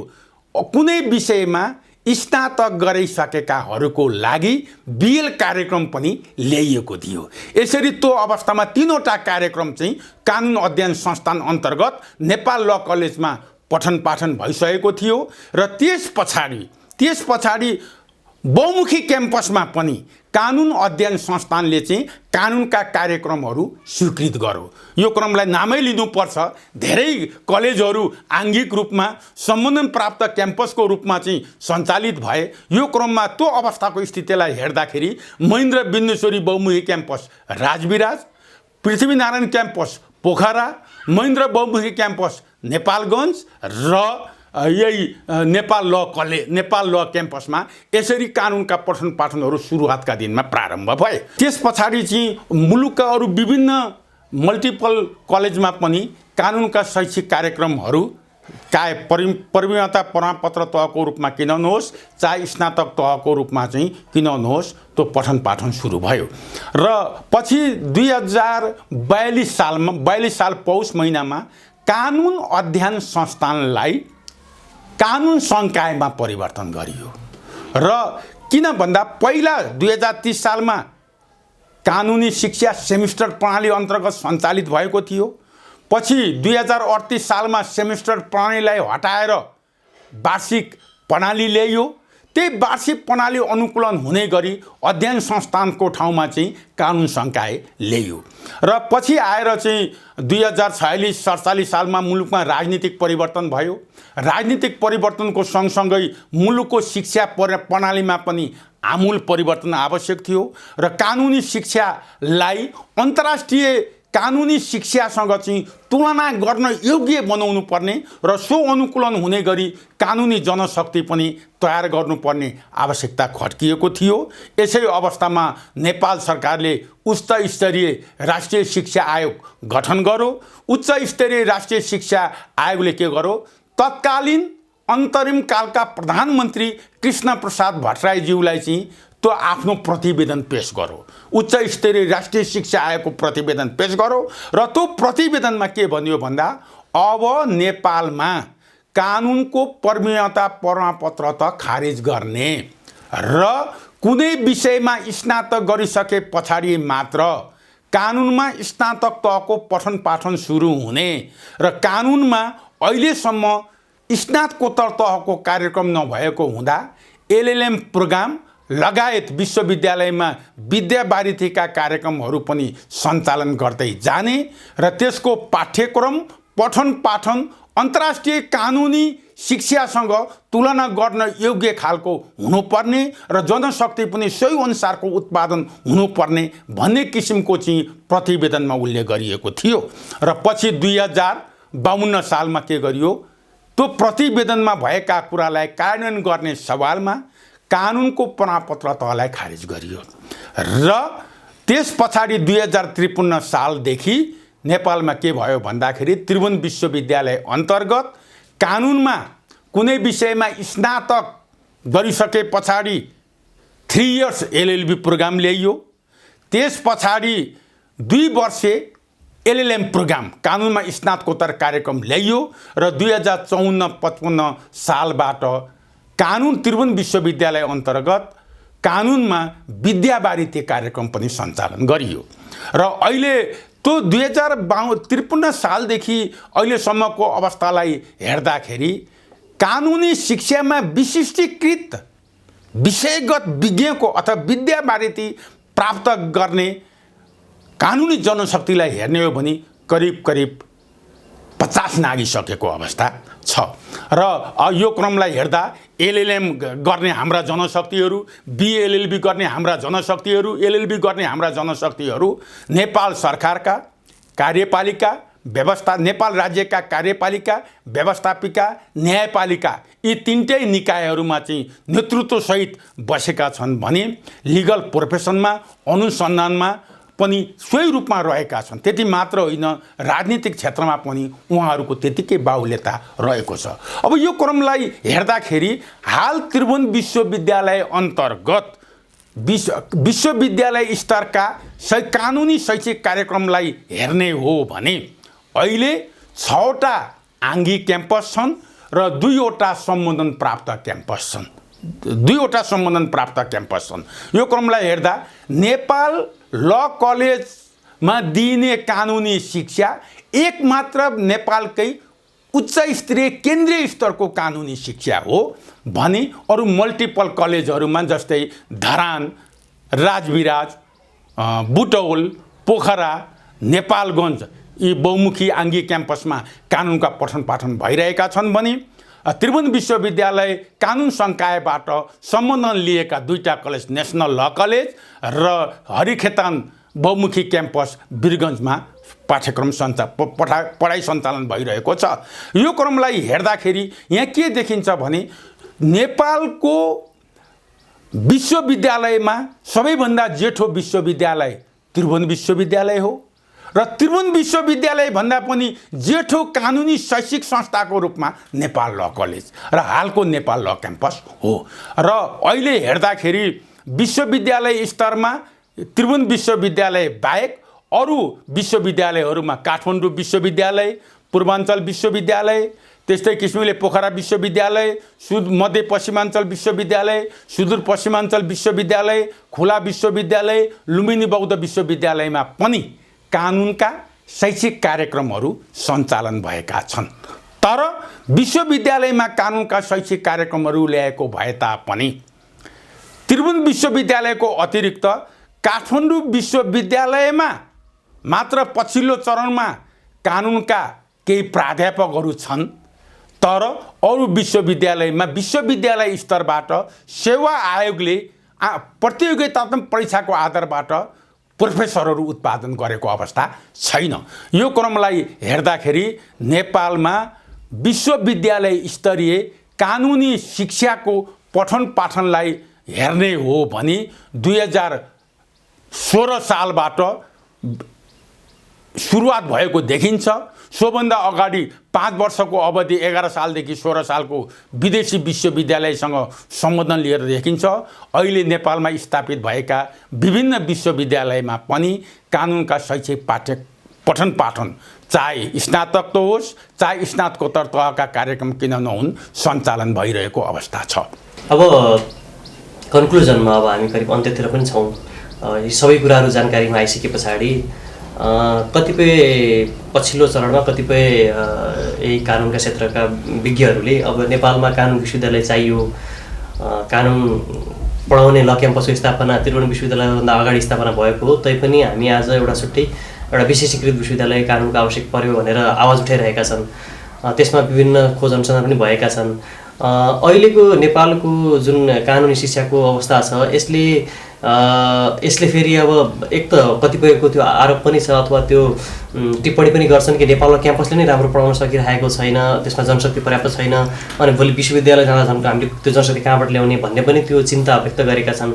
Speaker 2: कुनै विषयमा स्नातक गरिसकेकाहरूको लागि बिएल कार्यक्रम पनि ल्याइएको थियो। यसरी त्यो अवस्थामा तीनवटा कार्यक्रम चाहिँ कानुन अध्ययन संस्थान अन्तर्गत नेपाल ल कलेजमा पठन पाठन भइसकेको थियो र त्यस पछाडि बहुमुखी क्याम्पसमा पनि कानुन अध्ययन संस्थानले चाहिँ कानुनका कार्यक्रमहरू स्वीकृत गर्यो। यो क्रमलाई नामै लिनुपर्छ। धेरै कलेजहरू आङ्गिक रूपमा सम्बन्धन प्राप्त क्याम्पसको रूपमा चाहिँ सञ्चालित भए। यो क्रममा त्यो अवस्थाको स्थितिलाई हेर्दाखेरि महेन्द्र बिन्देश्वरी बहुमुखी क्याम्पस राजविराज, पृथ्वीनारायण क्याम्पस पोखरा, महेन्द्र बहुमुखी क्याम्पस नेपालगञ्ज र यही नेपाल ल क्याम्पसमा यसरी कानुनका पठन पाठनहरू सुरुवातका दिनमा प्रारम्भ भए। त्यस पछाडि चाहिँ मुलुकका अरू विभिन्न मल्टिपल कलेजमा पनि कानुनका शैक्षिक कार्यक्रमहरू परिवीणता प्रमाणपत्र तहको रूपमा किन नहोस् चाहे स्नातक तहको रूपमा चाहिँ किन नहोस् त्यो पठन पाठन सुरु भयो र पछि 2042 साल पौष महिनामा कानुन अध्ययन संस्थानलाई कानुन संकायमा परिवर्तन गरियो र किन भन्दा पहिला 2030 सालमा कानुनी शिक्षा सेमिस्टर प्रणाली अन्तर्गत सञ्चालित भएको थियो। पछि 2038 सालमा सेमिस्टर प्रणालीलाई हटाएर वार्षिक प्रणाली ल्याइयो। त्यही वार्षिक प्रणाली अनुकूलन हुने गरी अध्ययन संस्थानको ठाउँमा चाहिँ कानुन संकाय ल्याइयो र पछि आएर चाहिँ 2046-47 सालमा मुलुकमा राजनीतिक परिवर्तन भयो। राजनीतिक परिवर्तनको सँगसँगै मुलुकको शिक्षा प्रणालीमा पनि आमूल परिवर्तन आवश्यक थियो र कानुनी शिक्षालाई अन्तर्राष्ट्रिय कानुनी शिक्षासँग चाहिँ तुलना गर्न योग्य बनाउनु पर्ने र सो अनुकूलन हुने गरी कानुनी जनशक्ति पनि तयार गर्नुपर्ने आवश्यकता खड्किएको थियो। यसै अवस्थामा नेपाल सरकारले उच्च स्तरीय राष्ट्रिय शिक्षा आयोग गठन गर्यो। उच्च स्तरीय राष्ट्रिय शिक्षा आयोगले के गर्यो, तत्कालीन अन्तरिम कालका प्रधानमन्त्री कृष्ण प्रसाद भट्टराईज्यूलाई चाहिँ त्यो आफ्नो प्रतिवेदन पेश गर्यो। उच्च स्तरीय राष्ट्रिय शिक्षा आयोगको प्रतिवेदन पेश गर्यो र त्यो प्रतिवेदनमा के भन्यो भन्दा अब नेपालमा कानुनको परिवीणता प्रमाणपत्र त खारिज गर्ने र कुनै विषयमा स्नातक गरिसके पछाडि मात्र कानुनमा स्नातक तहको पठन पाठन सुरु हुने र कानुनमा अहिलेसम्म स्नातकोत्तर तहको कार्यक्रम नभएको हुँदा एलएलएम प्रोग्राम लगायत विश्वविद्यालयमा विद्यावारिधिका कार्यक्रमहरू पनि सञ्चालन गर्दै जाने र त्यसको पाठ्यक्रम पठन पाठन अन्तर्राष्ट्रिय कानुनी शिक्षासँग तुलना गर्न योग्य खालको हुनुपर्ने र जनशक्ति पनि सोही अनुसारको उत्पादन हुनुपर्ने भन्ने किसिमको चाहिँ प्रतिवेदनमा उल्लेख गरिएको थियो र पछि 2052 सालमा के गरियो, त्यो प्रतिवेदनमा भएका कुरालाई कार्यान्वयन गर्ने सवालमा कानुनको प्रमाणपत्र तहलाई खारिज गरियो र त्यस पछाडि 2053 सालदेखि नेपालमा के भयो भन्दाखेरि त्रिभुवन विश्वविद्यालय अन्तर्गत कानुनमा कुनै विषयमा स्नातक गरिसके पछाडि 3 इयर्स एलएलबी प्रोग्राम ल्याइयो। त्यस पछाडि 2 वर्षे एलएलएम प्रोग्राम कानुनमा स्नातकोत्तर कार्यक्रम ल्याइयो र 2054-55 सालबाट कानुन त्रिभुवन विश्वविद्यालय अन्तर्गत कानुनमा विद्यावारिधि कार्यक्रम पनि सञ्चालन गरियो र अहिले त्यो 2053 सालदेखि अहिलेसम्मको अवस्थालाई हेर्दाखेरि कानुनी शिक्षामा विशिष्टीकृत विषयगत विज्ञको अथवा विद्यावारिधि प्राप्त गर्ने कानुनी जनशक्तिलाई हेर्ने हो भने करिब 50 नागिसकेको अवस्था छ र यो क्रमलाई हेर्दा एलएलएम गर्ने हाम्रा जनशक्तिहरू, बीएलएलबी गर्ने हाम्रा जनशक्तिहरू, एलएलबी गर्ने हाम्रा जनशक्तिहरू नेपाल सरकारका कार्यपालिका व्यवस्था, नेपाल राज्यका कार्यपालिका, व्यवस्थापिका, न्यायपालिका यी तीनटै निकायहरूमा चाहिँ नेतृत्वसहित बसेका छन् भने लिगल प्रोफेसनमा, अनुसन्धानमा पनि सोही रूपमा रहेका छन्। त्यति मात्र होइन, राजनीतिक क्षेत्रमा पनि उहाँहरूको त्यतिकै बाहुल्यता रहेको छ। अब यो क्रमलाई हेर्दाखेरि हाल त्रिभुवन विश्वविद्यालय अन्तर्गत विश्वविद्यालय स्तरका कानुनी शैक्षिक कार्यक्रमलाई हेर्ने हो भने अहिले 6वटा आङ्गी क्याम्पस छन् र 2वटा सम्बोधन प्राप्त क्याम्पस छन्। 2वटा सम्बोधन प्राप्त क्याम्पस छन्। यो क्रमलाई हेर्दा नेपाल ल कलेजमा दिइने कानुनी शिक्षा एकमात्र नेपालकै उच्च स्तरीय केन्द्रीय स्तरको कानुनी शिक्षा हो भने अरू मल्टिपल कलेजहरूमा जस्तै धरान, राजविराज, बुटौल, पोखरा, नेपालगञ्ज यी बहुमुखी आङ्गी क्याम्पसमा कानुनका पठन पाठन भइरहेका छन् भने त्रिभुवन विश्वविद्यालय कानुन संकायबाट सम्बन्धन लिएका 2टा कलेज नेसनल ल कलेज र हरिखेतान बहुमुखी क्याम्पस वीरगञ्जमा पाठ्यक्रम पढाइ सञ्चालन भइरहेको छ। यो क्रमलाई हेर्दाखेरि यहाँ के देखिन्छ भने नेपालको विश्वविद्यालयमा सबैभन्दा जेठो विश्वविद्यालय त्रिभुवन विश्वविद्यालय हो र त्रिभुवन विश्वविद्यालय भन्दा पनि जेठो कानुनी शैक्षिक संस्थाको रूपमा नेपाल ल कलेज र हालको नेपाल ल क्याम्पस हो र अहिले हेर्दाखेरि विश्वविद्यालय स्तरमा त्रिभुवन विश्वविद्यालय बाहेक अरू विश्वविद्यालयहरूमा काठमाडौँ विश्वविद्यालय, पूर्वाञ्चल विश्वविद्यालय, त्यस्तै किसिमले पोखरा विश्वविद्यालय, मध्यपश्चिमाञ्चल विश्वविद्यालय, सुदूरपश्चिमाञ्चल विश्वविद्यालय, खुला विश्वविद्यालय, लुम्बिनी बौद्ध विश्वविद्यालयमा पनि कानुनका शैक्षिक कार्यक्रमहरू सञ्चालन भएका छन्। तर विश्वविद्यालयमा कानुनका शैक्षिक कार्यक्रमहरू ल्याएको भए तापनि त्रिभुवन विश्वविद्यालयको अतिरिक्त काठमाडौँ विश्वविद्यालयमा मात्र पछिल्लो चरणमा कानुनका केही प्राध्यापकहरू छन्। तर अरू विश्वविद्यालयमा विश्वविद्यालय स्तरबाट सेवा आयोगले प्रतियोगितात्मक परीक्षाको आधारबाट प्रोफेसरहरू उत्पादन गरेको अवस्था छैन। यो क्रमलाई हेर्दाखेरि नेपालमा विश्वविद्यालय स्तरीय कानुनी शिक्षाको पठन पाठनलाई हेर्ने हो भने 2016 सालबाट सुरुवात भएको देखिन्छ। सोभन्दा अगाडि 5 वर्षको अवधि 11 सालदेखि 16 सालको विदेशी विश्वविद्यालयसँग सम्बन्धन लिएर देखिन्छ। अहिले नेपालमा स्थापित भएका विभिन्न विश्वविद्यालयमा पनि कानुनका शैक्षिक पठन पाठन चाहे स्नातक त होस् चाहे स्नातकोत्तर तहका कार्यक्रम किन नहुन् सञ्चालन भइरहेको अवस्था छ।
Speaker 1: अब कन्क्लुजनमा अब हामी करिब अन्त्यतिर पनि छौँ। यी सबै कुराहरू जानकारीमा आइसके पछाडि कतिपय पछिल्लो चरणमा कतिपय यही कानुनका क्षेत्रका विज्ञहरूले अब नेपालमा कानुन विश्वविद्यालय चाहियो, कानुन पढाउने ल क्याम्पसको स्थापना त्रिभुवन विश्वविद्यालयभन्दा अगाडि स्थापना भएको हो तैपनि हामी आज एउटा छुट्टै एउटा विशेषीकृत विश्वविद्यालय कानुनको आवश्यक पर्यो भनेर आवाज उठाइरहेका छन्। त्यसमा विभिन्न खोज अनुसन्धान पनि भएका छन्। अहिलेको नेपालको जुन कानुनी शिक्षाको अवस्था छ यसले फेरि अब एक त कतिपयको त्यो आरोप पनि छ अथवा त्यो टिप्पणी पनि गर्छन् कि नेपालमा क्याम्पसले नै राम्रो पढाउन सकिरहेको छैन, त्यसमा जनशक्ति पर्याप्त छैन अनि भोलि विश्वविद्यालय जाँदा झन् हामीले त्यो जनशक्ति कहाँबाट ल्याउने भन्ने पनि त्यो चिन्ता व्यक्त गरेका छन्।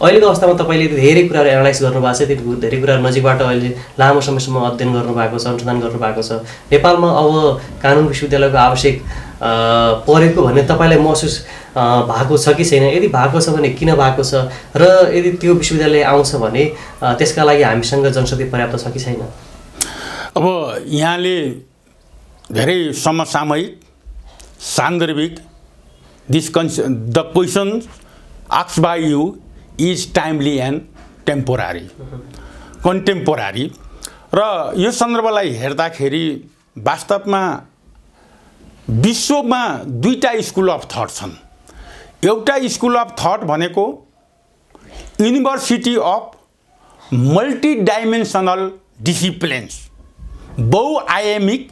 Speaker 1: अहिलेको अवस्थामा तपाईँले धेरै कुराहरू एनालाइज गर्नुभएको छ, त्यो धेरै कुराहरू नजिकबाट अहिले लामो समयसम्म अध्ययन गर्नुभएको छ, अनुसन्धान गर्नुभएको छ। नेपालमा अब कानुन विश्वविद्यालयको आवश्यक परेको भन्ने तपाईँलाई महसुस भएको छ कि छैन? यदि भएको छ भने किन भएको छ र यदि त्यो विश्वविद्यालय आउँछ भने त्यसका लागि हामीसँग जनशक्ति पर्याप्त छ कि छैन?
Speaker 2: अब यहाँले धेरै समसामयिक सान्दर्भिक the question asked by you is timely and temporary contemporary र यो सन्दर्भलाई हेर्दाखेरि वास्तवमा विश्वमा दुईटा स्कुल अफ थट छन्। एउटा स्कुल अफ थट भनेको युनिभर्सिटी अफ मल्टिडाइमेन्सनल डिसिप्लिन्स, बहुआयामिक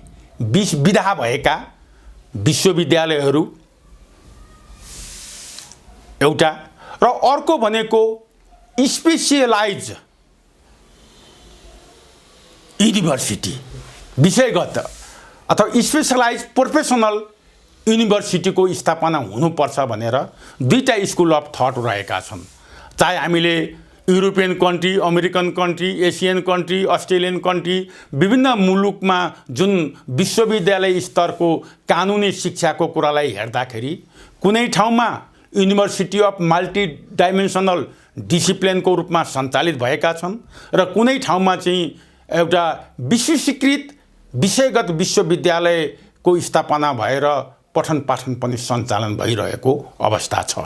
Speaker 2: विधा भएका विश्वविद्यालयहरू एउटा, र अर्को भनेको स्पेसियलाइज युनिभर्सिटी, विषयगत अथवा स्पेसलाइज प्रोफेसनल युनिभर्सिटीको स्थापना हुनुपर्छ भनेर दुईटा स्कुल अफ थट रहेका छन्। चाहे हामीले European country, American country, Asian country, Australian country, विभिन्न मुलुकमा जुन विश्वविद्यालय स्तरको कानुनी शिक्षाको कुरालाई हेर्दाखेरि कुनै ठाउँमा युनिभर्सिटी अफ मल्टी डाइमेन्सनल डिसिप्लिनको रूपमा सञ्चालित भएका छन् र कुनै ठाउँमा चाहिँ एउटा विश्वस्वीकृत विषयगत विश्वविद्यालयको स्थापना भएर पठन पाठन पनि सञ्चालन भइरहेको अवस्था छ।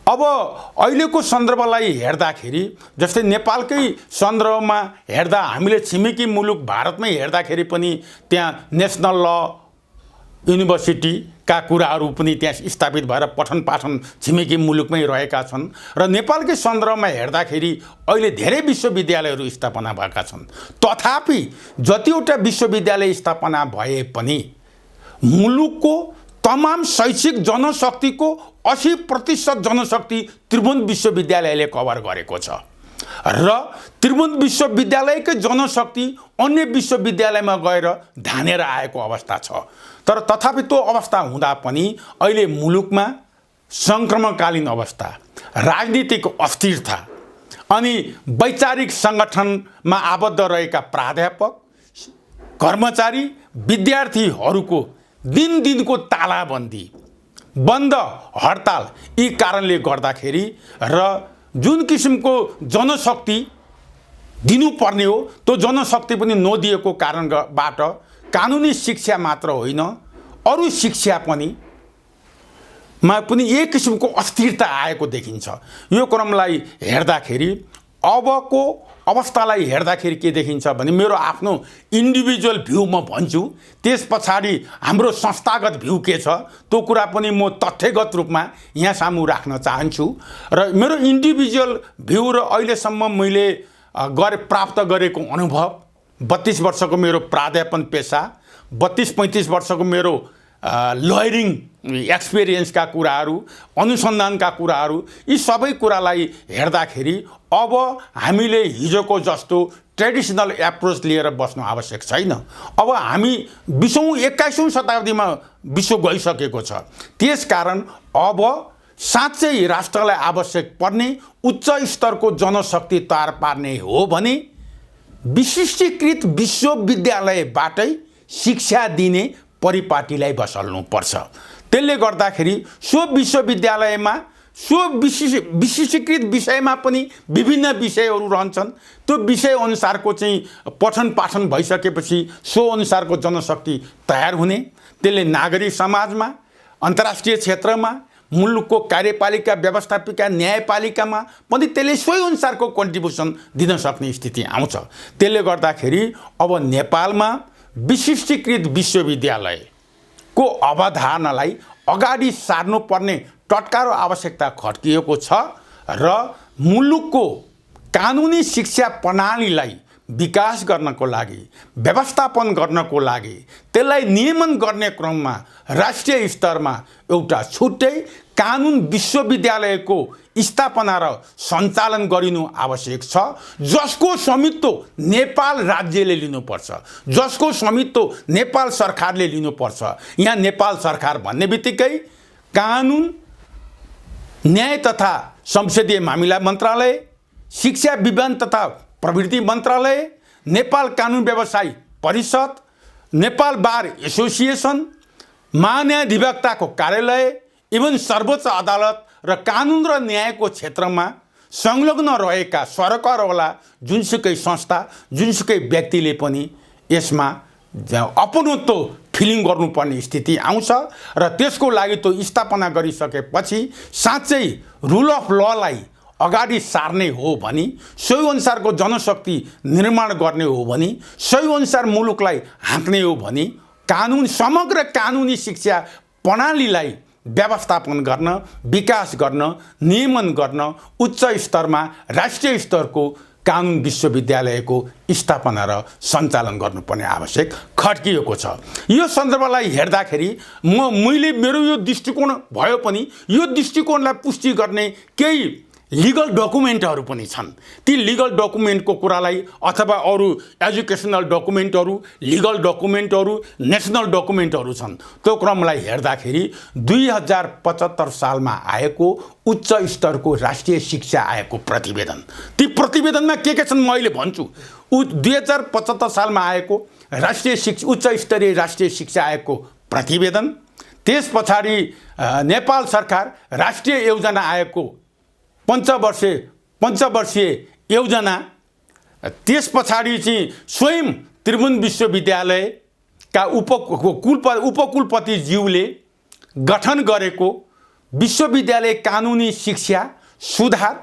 Speaker 2: अब अहिलेको सन्दर्भलाई हेर्दाखेरि जस्तै नेपालकै सन्दर्भमा हेर्दा हामीले छिमेकी मुलुक भारतमै हेर्दाखेरि पनि त्यहाँ नेसनल ल युनिभर्सिटीका कुराहरू पनि त्यहाँ स्थापित भएर पठन पाठन छिमेकी मुलुकमै रहेका छन् र नेपालकै सन्दर्भमा हेर्दाखेरि अहिले धेरै विश्वविद्यालयहरू स्थापना भएका छन्। तथापि जतिवटा विश्वविद्यालय स्थापना भए पनि मुलुकको तमाम शैक्षिक जनशक्तिको 80% जनशक्ति त्रिभुवन विश्वविद्यालयले कभर गरेको छ र त्रिभुवन विश्वविद्यालयकै जनशक्ति अन्य विश्वविद्यालयमा गएर धानेर आएको अवस्था छ। तर तथापि त्यो अवस्था हुँदा पनि अहिले मुलुकमा सङ्क्रमणकालीन अवस्था, राजनीतिक अस्थिरता अनि वैचारिक सङ्गठनमा आबद्ध रहेका प्राध्यापक, कर्मचारी, विद्यार्थीहरूको दिनको तालाबन्दी, बन्द, हडताल यी कारणले गर्दाखेरि र जुन किसिमको जनशक्ति दिनुपर्ने हो त्यो जनशक्ति पनि नदिएको कारणबाट कानुनी शिक्षा मात्र होइन अरू शिक्षा पनि एक किसिमको अस्थिरता आएको देखिन्छ। यो क्रमलाई हेर्दाखेरि अबको अवस्थालाई हेर्दाखेरि के देखिन्छ भने मेरो आफ्नो इन्डिभिजुअल भ्यू म भन्छु, त्यस पछाडि हाम्रो संस्थागत भ्यू के छ त्यो कुरा पनि म तथ्यगत रूपमा यहाँ सामु राख्न चाहन्छु। र मेरो इन्डिभिजुअल भ्यू र अहिलेसम्म मैले प्राप्त गरेको अनुभव, 32 वर्षको मेरो प्राध्यापन पेसा, 32-35 वर्षको मेरो लयरिङ एक्सपिरियन्सका कुराहरू, अनुसन्धानका कुराहरू, यी सबै कुरालाई हेर्दाखेरि अब हामीले हिजोको जस्तो ट्रेडिसनल एप्रोच लिएर बस्नु आवश्यक छैन। अब हामी 20औं-21औं शताब्दीमा विश्व गइसकेको छ। त्यसकारण अब साँच्चै राष्ट्रलाई आवश्यक पर्ने उच्च स्तरको जनशक्ति तयार पार्ने हो भने विशिष्टीकृत विश्वविद्यालयबाटै शिक्षा दिने परिपाटीलाई बसाल्नुपर्छ। त्यसले गर्दाखेरि सो विश्वविद्यालयमा सो विशिष्टीकृत विषयमा पनि विभिन्न विषयहरू रहन्छन्। त्यो विषय अनुसारको चाहिँ पठन पाठन भइसकेपछि सो अनुसारको जनशक्ति तयार हुने, त्यसले नागरिक समाजमा, अन्तर्राष्ट्रिय क्षेत्रमा, मुलुकको कार्यपालिका, व्यवस्थापिका, न्यायपालिकामा पनि त्यसले सोही अनुसारको कन्ट्रिब्युसन दिन सक्ने स्थिति आउँछ। त्यसले गर्दाखेरि अब नेपालमा विशिष्टीकृत विश्वविद्यालयको अवधारणालाई अगाडि सार्नुपर्ने टटकारो आवश्यकता खड्किएको छ र मुलुकको कानुनी शिक्षा प्रणालीलाई विकास गर्नको लागि, व्यवस्थापन गर्नको लागि, त्यसलाई नियमन गर्ने क्रममा राष्ट्रिय स्तरमा एउटा छुट्टै कानुन विश्वविद्यालयको स्थापना र सञ्चालन गरिनु आवश्यक छ, जसको स्वामित्व नेपाल राज्यले लिनुपर्छ, जसको स्वामित्व नेपाल सरकारले लिनुपर्छ। यहाँ नेपाल सरकार भन्ने बित्तिकै कानुन, न्याय तथा संसदीय मामिला मन्त्रालय, शिक्षा विज्ञान तथा प्रवृत्ति मन्त्रालय, नेपाल कानुन व्यवसाय परिषद, नेपाल बार एसोसिएसन, महान्यायाधिवक्ताको कार्यालय, इभन सर्वोच्च अदालत र कानुन र न्यायको क्षेत्रमा संलग्न रहेका सरकारवाला जुनसुकै संस्था, जुनसुकै व्यक्तिले पनि यसमा अपनत्व फिलिङ गर्नुपर्ने स्थिति आउँछ र त्यसको लागि त्यो स्थापना गरिसकेपछि साँच्चै रुल अफ ललाई अगाडि सार्ने हो भने, सोही अनुसारको जनशक्ति निर्माण गर्ने हो भने, सोही अनुसार मुलुकलाई हाँक्ने हो भने कानुन समग्र कानुनी शिक्षा प्रणालीलाई व्यवस्थापन गर्न, विकास गर्न, नियमन गर्न उच्च स्तरमा राष्ट्रिय स्तरको कानुन विश्वविद्यालयको स्थापना र सञ्चालन गर्नुपर्ने आवश्यक खड्किएको छ। यो सन्दर्भलाई हेर्दाखेरि मैले मेरो यो दृष्टिकोण भयो पनि यो दृष्टिकोणलाई पुष्टि गर्ने केही लिगल डकुमेन्टहरू पनि छन्। ती लिगल डकुमेन्टको कुरालाई अथवा अरू एजुकेसनल डकुमेन्टहरू, लिगल डकुमेन्टहरू, नेसनल डकुमेन्टहरू छन्। त्यो क्रमलाई हेर्दाखेरि 2075 सालमा आएको उच्च स्तरको राष्ट्रिय शिक्षा आयोगको प्रतिवेदन, ती प्रतिवेदनमा के छन् म अहिले भन्छु। 2075 सालमा आएको उच्च स्तरीय राष्ट्रिय शिक्षा आयोगको प्रतिवेदन, त्यस पछाडि नेपाल सरकार राष्ट्रिय योजना आयोगको पञ्चवर्षीय योजना, त्यस पछाडि चाहिँ स्वयं त्रिभुवन विश्वविद्यालयका उपकुलपतिज्यूले गठन गरेको विश्वविद्यालय कानुनी शिक्षा सुधार,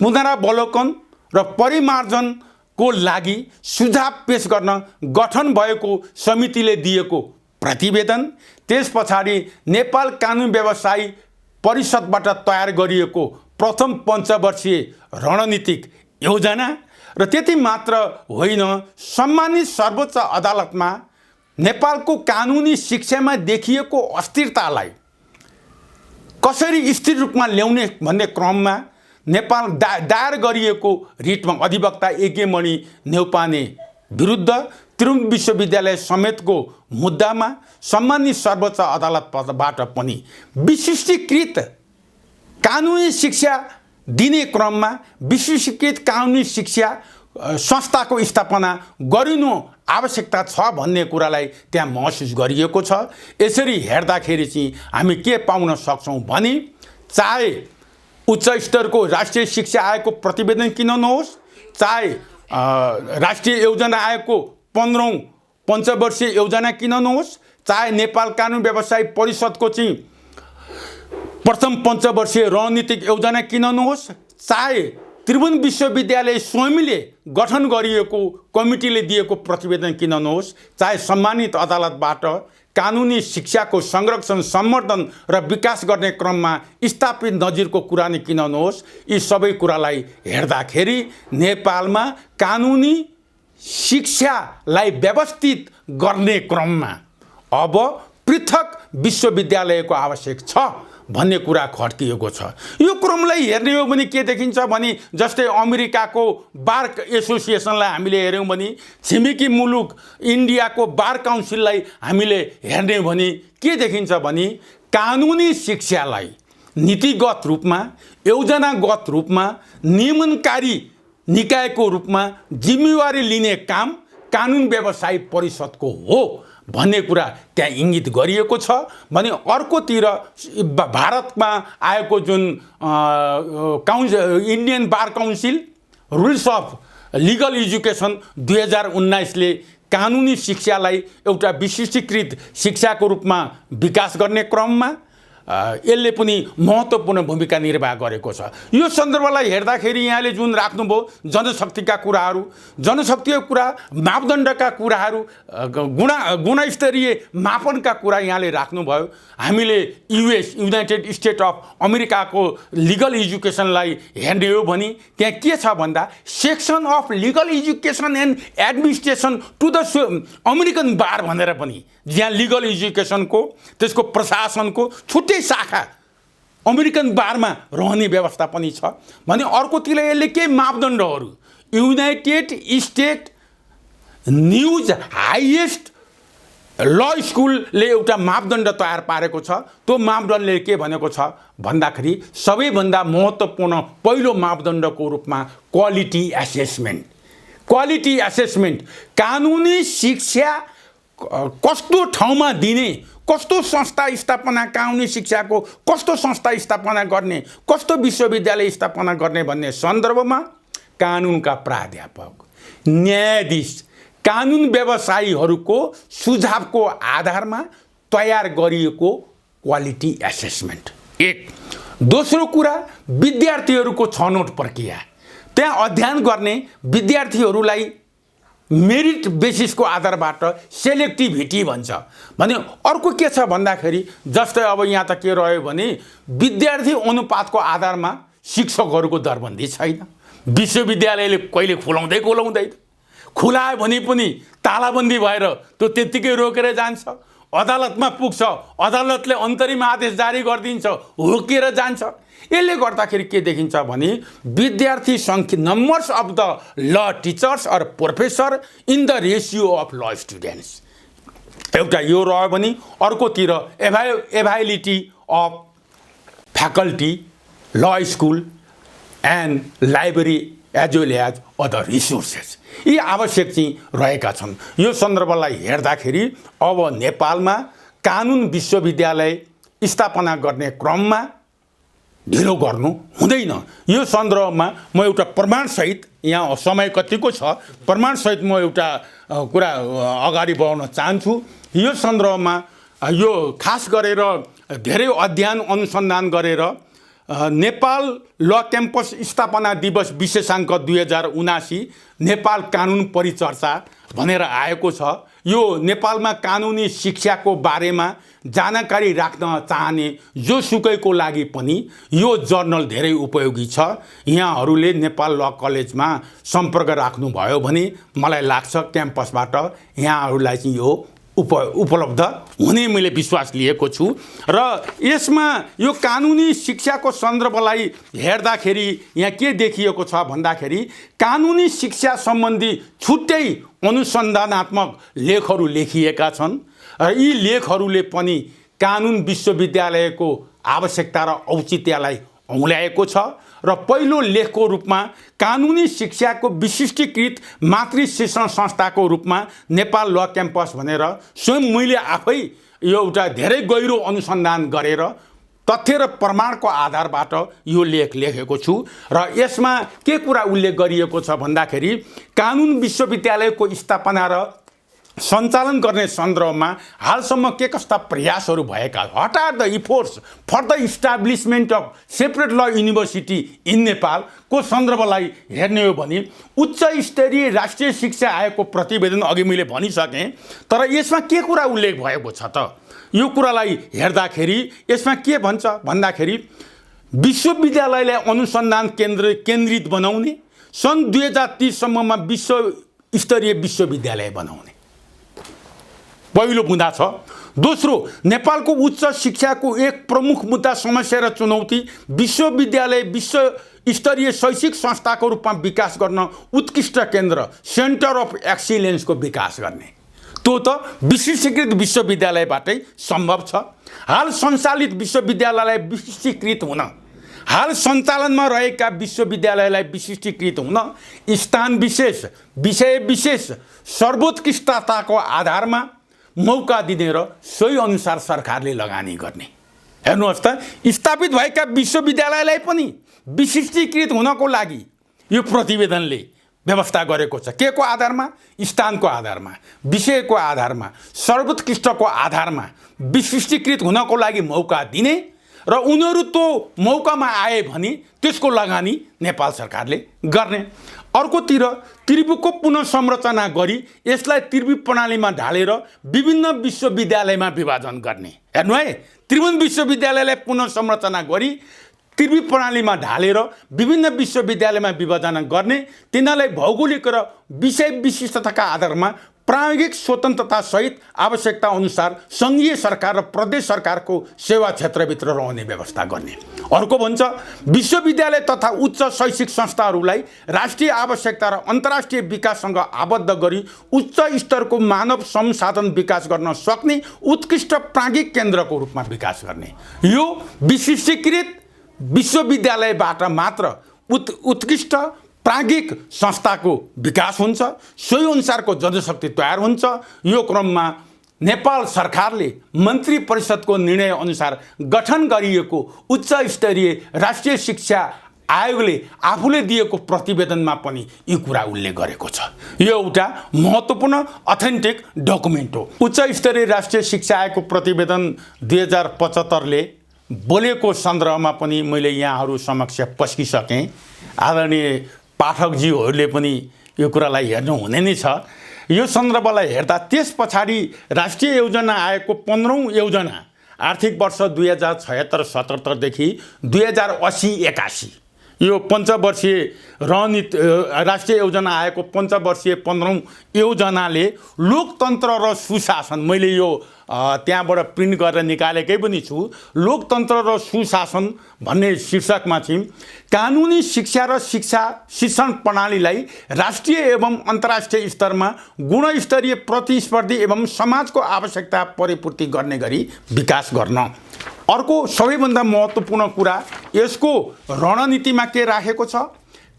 Speaker 2: पुनरावलोकन र परिमार्जनको लागि सुझाव पेश गर्न गठन भएको समितिले दिएको प्रतिवेदन, त्यस पछाडि नेपाल कानुन व्यवसायी परिषदबाट तयार गरिएको प्रथम पञ्चवर्षीय रणनीतिक योजना र त्यति मात्र होइन, सम्मानित सर्वोच्च अदालतमा नेपालको कानुनी शिक्षामा देखिएको अस्थिरतालाई कसरी स्थिर रूपमा ल्याउने भन्ने क्रममा नेपाल दायर गरिएको रिटमा अधिवक्ता यज्ञमणि न्यौपाने विरुद्ध त्रिभुवन विश्वविद्यालय समेतको मुद्दामा सम्मानित सर्वोच्च अदालतबाट पनि विशिष्टीकृत कानुनी शिक्षा दिने क्रममा विशिष्टीकृत कानुनी शिक्षा संस्थाको स्थापना गरिनु आवश्यकता छ भन्ने कुरालाई त्यहाँ महसुस गरिएको छ। यसरी हेर्दाखेरि चाहिँ हामी के पाउन सक्छौँ भने, चाहे उच्च स्तरको राष्ट्रिय शिक्षा आयोगको प्रतिवेदन किन नहोस्, चाहे राष्ट्रिय योजना आयोगको 15औं पञ्चवर्षीय योजना किन नहोस्, चाहे नेपाल कानुन व्यवसायी परिषदको चाहिँ प्रथम पञ्चवर्षीय रणनीतिक योजना किन नहोस्, चाहे त्रिभुवन विश्वविद्यालय स्वयंले गठन गरिएको कमिटीले दिएको प्रतिवेदन किन नहोस्, चाहे सम्मानित अदालतबाट कानुनी शिक्षाको संरक्षण, सम्वर्धन र विकास गर्ने क्रममा स्थापित नजिरको कुरा नै किन नहोस्, यी सबै कुरालाई हेर्दाखेरि नेपालमा कानुनी शिक्षालाई व्यवस्थित गर्ने क्रममा अब पृथक विश्वविद्यालयको आवश्यक छ भन्ने कुरा खड्किएको छ। यो क्रमलाई हेर्ने हो भने के देखिन्छ भने, जस्तै अमेरिकाको बार एसोसिएसनलाई हामीले हेऱ्यौँ भने, छिमेकी मुलुक इन्डियाको बार काउन्सिललाई हामीले हेर्ने हो भने के देखिन्छ भने, कानुनी शिक्षालाई नीतिगत रूपमा, योजनागत रूपमा, नियमनकारी निकायको रूपमा जिम्मेवारी लिने काम कानुन व्यवसायी परिषदको हो भन्ने कुरा त्यहाँ इङ्गित गरिएको छ भने, अर्कोतिर भारतमा आएको जुन Indian bar council rules of legal education 2019ले कानुनी शिक्षालाई एउटा विशिष्टीकृत शिक्षाको रूपमा विकास गर्ने क्रममा यसले पनि महत्त्वपूर्ण भूमिका निर्वाह गरेको छ। यो सन्दर्भलाई हेर्दाखेरि यहाँले जुन राख्नुभयो जनशक्तिका कुराहरू, जनशक्तिको कुरा, मापदण्डका कुराहरू, गुणस्तरीय मापनका कुरा यहाँले राख्नुभयो। हामीले युनाइटेड स्टेट अफ अमेरिकाको लिगल एजुकेसनलाई हेर्ने हो भने त्यहाँ के छ भन्दा, section of legal education and administration to the American bar भनेर पनि, जहाँ लिगल एजुकेसनको त्यसको प्रशासनको छुट्टै शाखा अमेरिकन बारमा रहने व्यवस्था पनि छ भने, अर्कोतिर यसले के मापदण्डहरू युनाइटेड स्टेट न्युज हाइएस्ट ल स्कुलले एउटा मापदण्ड तयार पारेको छ। त्यो मापदण्डले के भनेको छ भन्दाखेरि, सबैभन्दा महत्त्वपूर्ण पहिलो मापदण्डको रूपमा क्वालिटी एसेसमेन्ट, कानुनी शिक्षा कस्तो ठाउँमा दिने, कस्तो संस्था स्थापना, कानुनी शिक्षाको कस्तो संस्था स्थापना गर्ने, कस्तो विश्वविद्यालय स्थापना गर्ने भन्ने सन्दर्भमा कानुनका प्राध्यापक, न्यायाधीश, कानुन व्यवसायीहरूको सुझावको आधारमा तयार गरिएको क्वालिटी एसेसमेन्ट एक। दोस्रो कुरा विद्यार्थीहरूको छनौट प्रक्रिया। त्यहाँ अध्ययन गर्ने विद्यार्थीहरूलाई मेरिट बेसिसको आधारबाट सेलेक्टिभिटी भन्छ भने अर्को के छ भन्दाखेरि जस्तै अब यहाँ त के रह्यो भने विद्यार्थी अनुपातको आधारमा शिक्षकहरूको दरबन्दी छैन। विश्वविद्यालयले कहिले खुलाउँदैन, खुलायो भने पनि तालाबन्दी भएर त्यो त्यत्तिकै रोकेर जान्छ, अदालतमा पुग्छ, अदालतले अन्तरिम आदेश जारी गरिदिन्छ, रोकिएर जान्छ। यसले गर्दाखेरि के देखिन्छ भने विद्यार्थी सङ्ख्या numbers of the law teachers or professor in the ratio of law students एउटा यो रह्यो भने अर्कोतिर availability of faculty, law school and library as well as other resources यी आवश्यक चाहिँ रहेका छन्। यो सन्दर्भलाई हेर्दाखेरि अब नेपालमा कानुन विश्वविद्यालय स्थापना गर्ने क्रममा ढिलो गर्नु हुँदैन। यो सन्दर्भमा म एउटा प्रमाणसहित, यहाँ समय कतिको छ, प्रमाणसहित म एउटा कुरा अगाडि बढाउन चाहन्छु। यो सन्दर्भमा यो खास गरेर धेरै अध्ययन अनुसन्धान गरेर नेपाल ल क्याम्पस स्थापना दिवस विशेषाङ्क 2079 नेपाल कानुन परिचर्चा भनेर आएको छ। यो नेपालमा कानुनी शिक्षाको बारेमा जानकारी राख्न चाहने जोसुकैको लागि पनि यो जर्नल धेरै उपयोगी छ। यहाँहरूले नेपाल ल कलेजमा सम्पर्क राख्नुभयो भने मलाई लाग्छ क्याम्पसबाट यहाँहरूलाई चाहिँ यो उपलब्ध हुने मैले विश्वास लिएको छु। र यसमा यो कानुनी शिक्षाको सन्दर्भलाई हेर्दाखेरि यहाँ के देखिएको छ भन्दाखेरि कानुनी शिक्षा सम्बन्धी छुट्टै अनुसन्धानात्मक लेखहरू लेखिएका छन् र यी लेखहरूले पनि कानुन विश्वविद्यालयको आवश्यकता र औचित्यलाई औँल्याएको छ। र पहिलो लेखको रूपमा कानुनी शिक्षाको विशिष्टीकृत मातृ शिक्षण संस्थाको रूपमा नेपाल ल क्याम्पस भनेर स्वयं मैले आफै यो एउटा धेरै गहिरो अनुसन्धान गरेर तथ्य र प्रमाणको आधारबाट यो लेख लेखेको छु। र यसमा के कुरा उल्लेख गरिएको छ भन्दाखेरि कानुन विश्वविद्यालयको स्थापना र सञ्चालन गर्ने सन्दर्भमा हालसम्म के कस्ता प्रयासहरू भएका, what are the efforts for the establishment of separate law university in नेपालको सन्दर्भलाई हेर्ने हो भने उच्च स्तरीय राष्ट्रिय शिक्षा आयोगको प्रतिवेदन अघि मैले भनिसकेँ। तर यसमा के कुरा उल्लेख भएको छ त यो कुरालाई हेर्दाखेरि यसमा के भन्छ भन्दाखेरि विश्वविद्यालयलाई अनुसन्धान केन्द्रित बनाउने, सन् 2030 सम्ममा विश्व स्तरीय विश्वविद्यालय बनाउने पहिलो मुद्दा छ। दोस्रो, नेपालको उच्च शिक्षाको एक प्रमुख मुद्दा समस्या र चुनौती विश्वविद्यालय विश्व स्तरीय शैक्षिक संस्थाको रूपमा विकास गर्न उत्कृष्ट केन्द्र सेन्टर अफ एक्सिलेन्सको विकास गर्ने, त्यो त विशिष्टीकृत विश्वविद्यालयबाटै सम्भव छ। हाल सञ्चालित विश्वविद्यालयलाई विशिष्टीकृत हुन, हाल सञ्चालनमा रहेका विश्वविद्यालयलाई विशिष्टीकृत हुन स्थान विशेष, विषय विशेष, सर्वोत्कृष्टताको आधारमा मौका दिने र सोही अनुसार सरकारले लगानी गर्ने। हेर्नुहोस् त, स्थापित भएका विश्वविद्यालयलाई पनि विशिष्टीकृत हुनको लागि यो प्रतिवेदनले व्यवस्था गरेको छ। के को आधारमा? स्थानको आधारमा, विषयको आधारमा, सर्वोत्कृष्टको आधारमा विशिष्टीकृत हुनको लागि मौका दिने र उनीहरू त्यो मौकामा आए भने त्यसको लगानी नेपाल सरकारले गर्ने। अर्कोतिर त्रिभुजको पुनः संरचना गरी यसलाई त्रिभुज प्रणालीमा ढालेर विभिन्न विश्वविद्यालयमा विभाजन गर्ने। हेर्नु है, त्रिभुवन विश्वविद्यालयलाई पुनः संरचना गरी त्रिभुज प्रणालीमा ढालेर विभिन्न विश्वविद्यालयमा विभाजन गर्ने, तिनीहरूलाई भौगोलिक र विषय विशिष्टताका आधारमा प्रायोगिक स्वतन्त्रता सहित आवश्यकता अनुसार सङ्घीय सरकार र प्रदेश सरकारको सेवा क्षेत्रभित्र रहने व्यवस्था गर्ने। अर्को भन्छ विश्वविद्यालय तथा उच्च शैक्षिक संस्थाहरूलाई राष्ट्रिय आवश्यकता र अन्तर्राष्ट्रिय विकाससँग आबद्ध गरी उच्च स्तरको मानव संसाधन विकास गर्न सक्ने उत्कृष्ट प्राज्ञिक केन्द्रको रूपमा विकास गर्ने। यो विशिष्टीकृत विश्वविद्यालयबाट मात्र उत्कृष्ट प्राज्ञिक संस्थाको विकास हुन्छ, सोही अनुसारको जनशक्ति तयार हुन्छ। यो क्रममा नेपाल सरकारले मन्त्री परिषदको निर्णय अनुसार गठन गरिएको उच्च स्तरीय राष्ट्रिय शिक्षा आयोगले आफूले दिएको प्रतिवेदनमा पनि यी कुरा उल्लेख गरेको छ। यो एउटा महत्त्वपूर्ण अथेन्टिक डकुमेन्ट हो। उच्च स्तरीय राष्ट्रिय शिक्षा आयोगको प्रतिवेदन 2075ले बोलेको सन्दर्भमा पनि मैले यहाँहरू समक्ष पस्किसकेँ। आदरणीय पाठकज्यूहरूले पनि यो कुरालाई हेर्नु हुने नै छ। यो सन्दर्भलाई हेर्दा त्यस पछाडि राष्ट्रिय योजना आयोगको 15औं योजना आर्थिक वर्ष 2076-77 देखि 2080-81 यो पञ्चवर्षीय रणनीति राष्ट्रिय योजना आयोगको पञ्चवर्षीय 15औं योजनाले लोकतन्त्र र सुशासन, मैले यो त्यहाँबाट प्रिन्ट गरेर निकालेकै पनि छु, लोकतन्त्र र सुशासन भन्ने शीर्षकमा चाहिँ कानुनी शिक्षा र शिक्षण प्रणालीलाई राष्ट्रिय एवं अन्तर्राष्ट्रिय स्तरमा गुणस्तरीय, प्रतिस्पर्धी एवं समाजको आवश्यकता परिपूर्ति गर्ने गरी विकास गर्न। अर्को सबैभन्दा महत्त्वपूर्ण कुरा यसको रणनीतिमा के राखेको छ?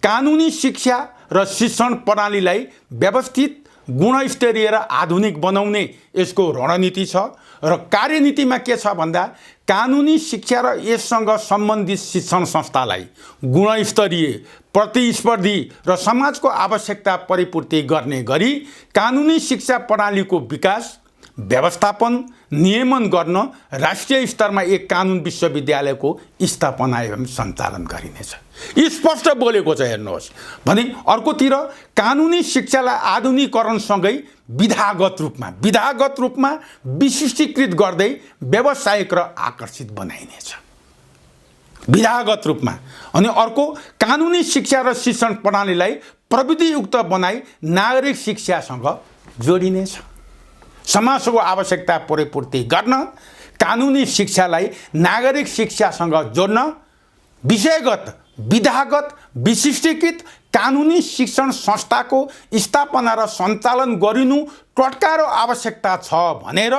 Speaker 2: कानुनी शिक्षा र शिक्षण प्रणालीलाई व्यवस्थित, गुणस्तरीय र आधुनिक बनाउने यसको रणनीति छ। र कार्यनीतिमा के छ भन्दा कानुनी शिक्षा र यससँग सम्बन्धित शिक्षण संस्थालाई गुणस्तरीय, प्रतिस्पर्धी र समाजको आवश्यकता परिपूर्ति गर्ने गरी कानुनी शिक्षा प्रणालीको विकास, व्यवस्थापन, नियमन गर्न राष्ट्रिय स्तरमा एक कानुन विश्वविद्यालयको स्थापना एवं सञ्चालन गरिनेछ। यी स्पष्ट बोलेको छ। हेर्नुहोस् भने अर्कोतिर कानुनी शिक्षालाई आधुनिकीकरणसँगै विधागत रूपमा विशिष्टीकृत गर्दै व्यावसायिक र आकर्षित बनाइनेछ। विधागत रूपमा। अनि अर्को कानुनी शिक्षा र शिक्षण प्रणालीलाई प्रविधियुक्त बनाई नागरिक शिक्षासँग जोडिनेछ। समाजको आवश्यकता परिपूर्ति गर्न कानुनी शिक्षालाई नागरिक शिक्षासँग जोड्न विषयगत, विधागत, विशिष्टीकृत कानुनी शिक्षण संस्थाको स्थापना र सञ्चालन गरिनु टटका र आवश्यकता छ भनेर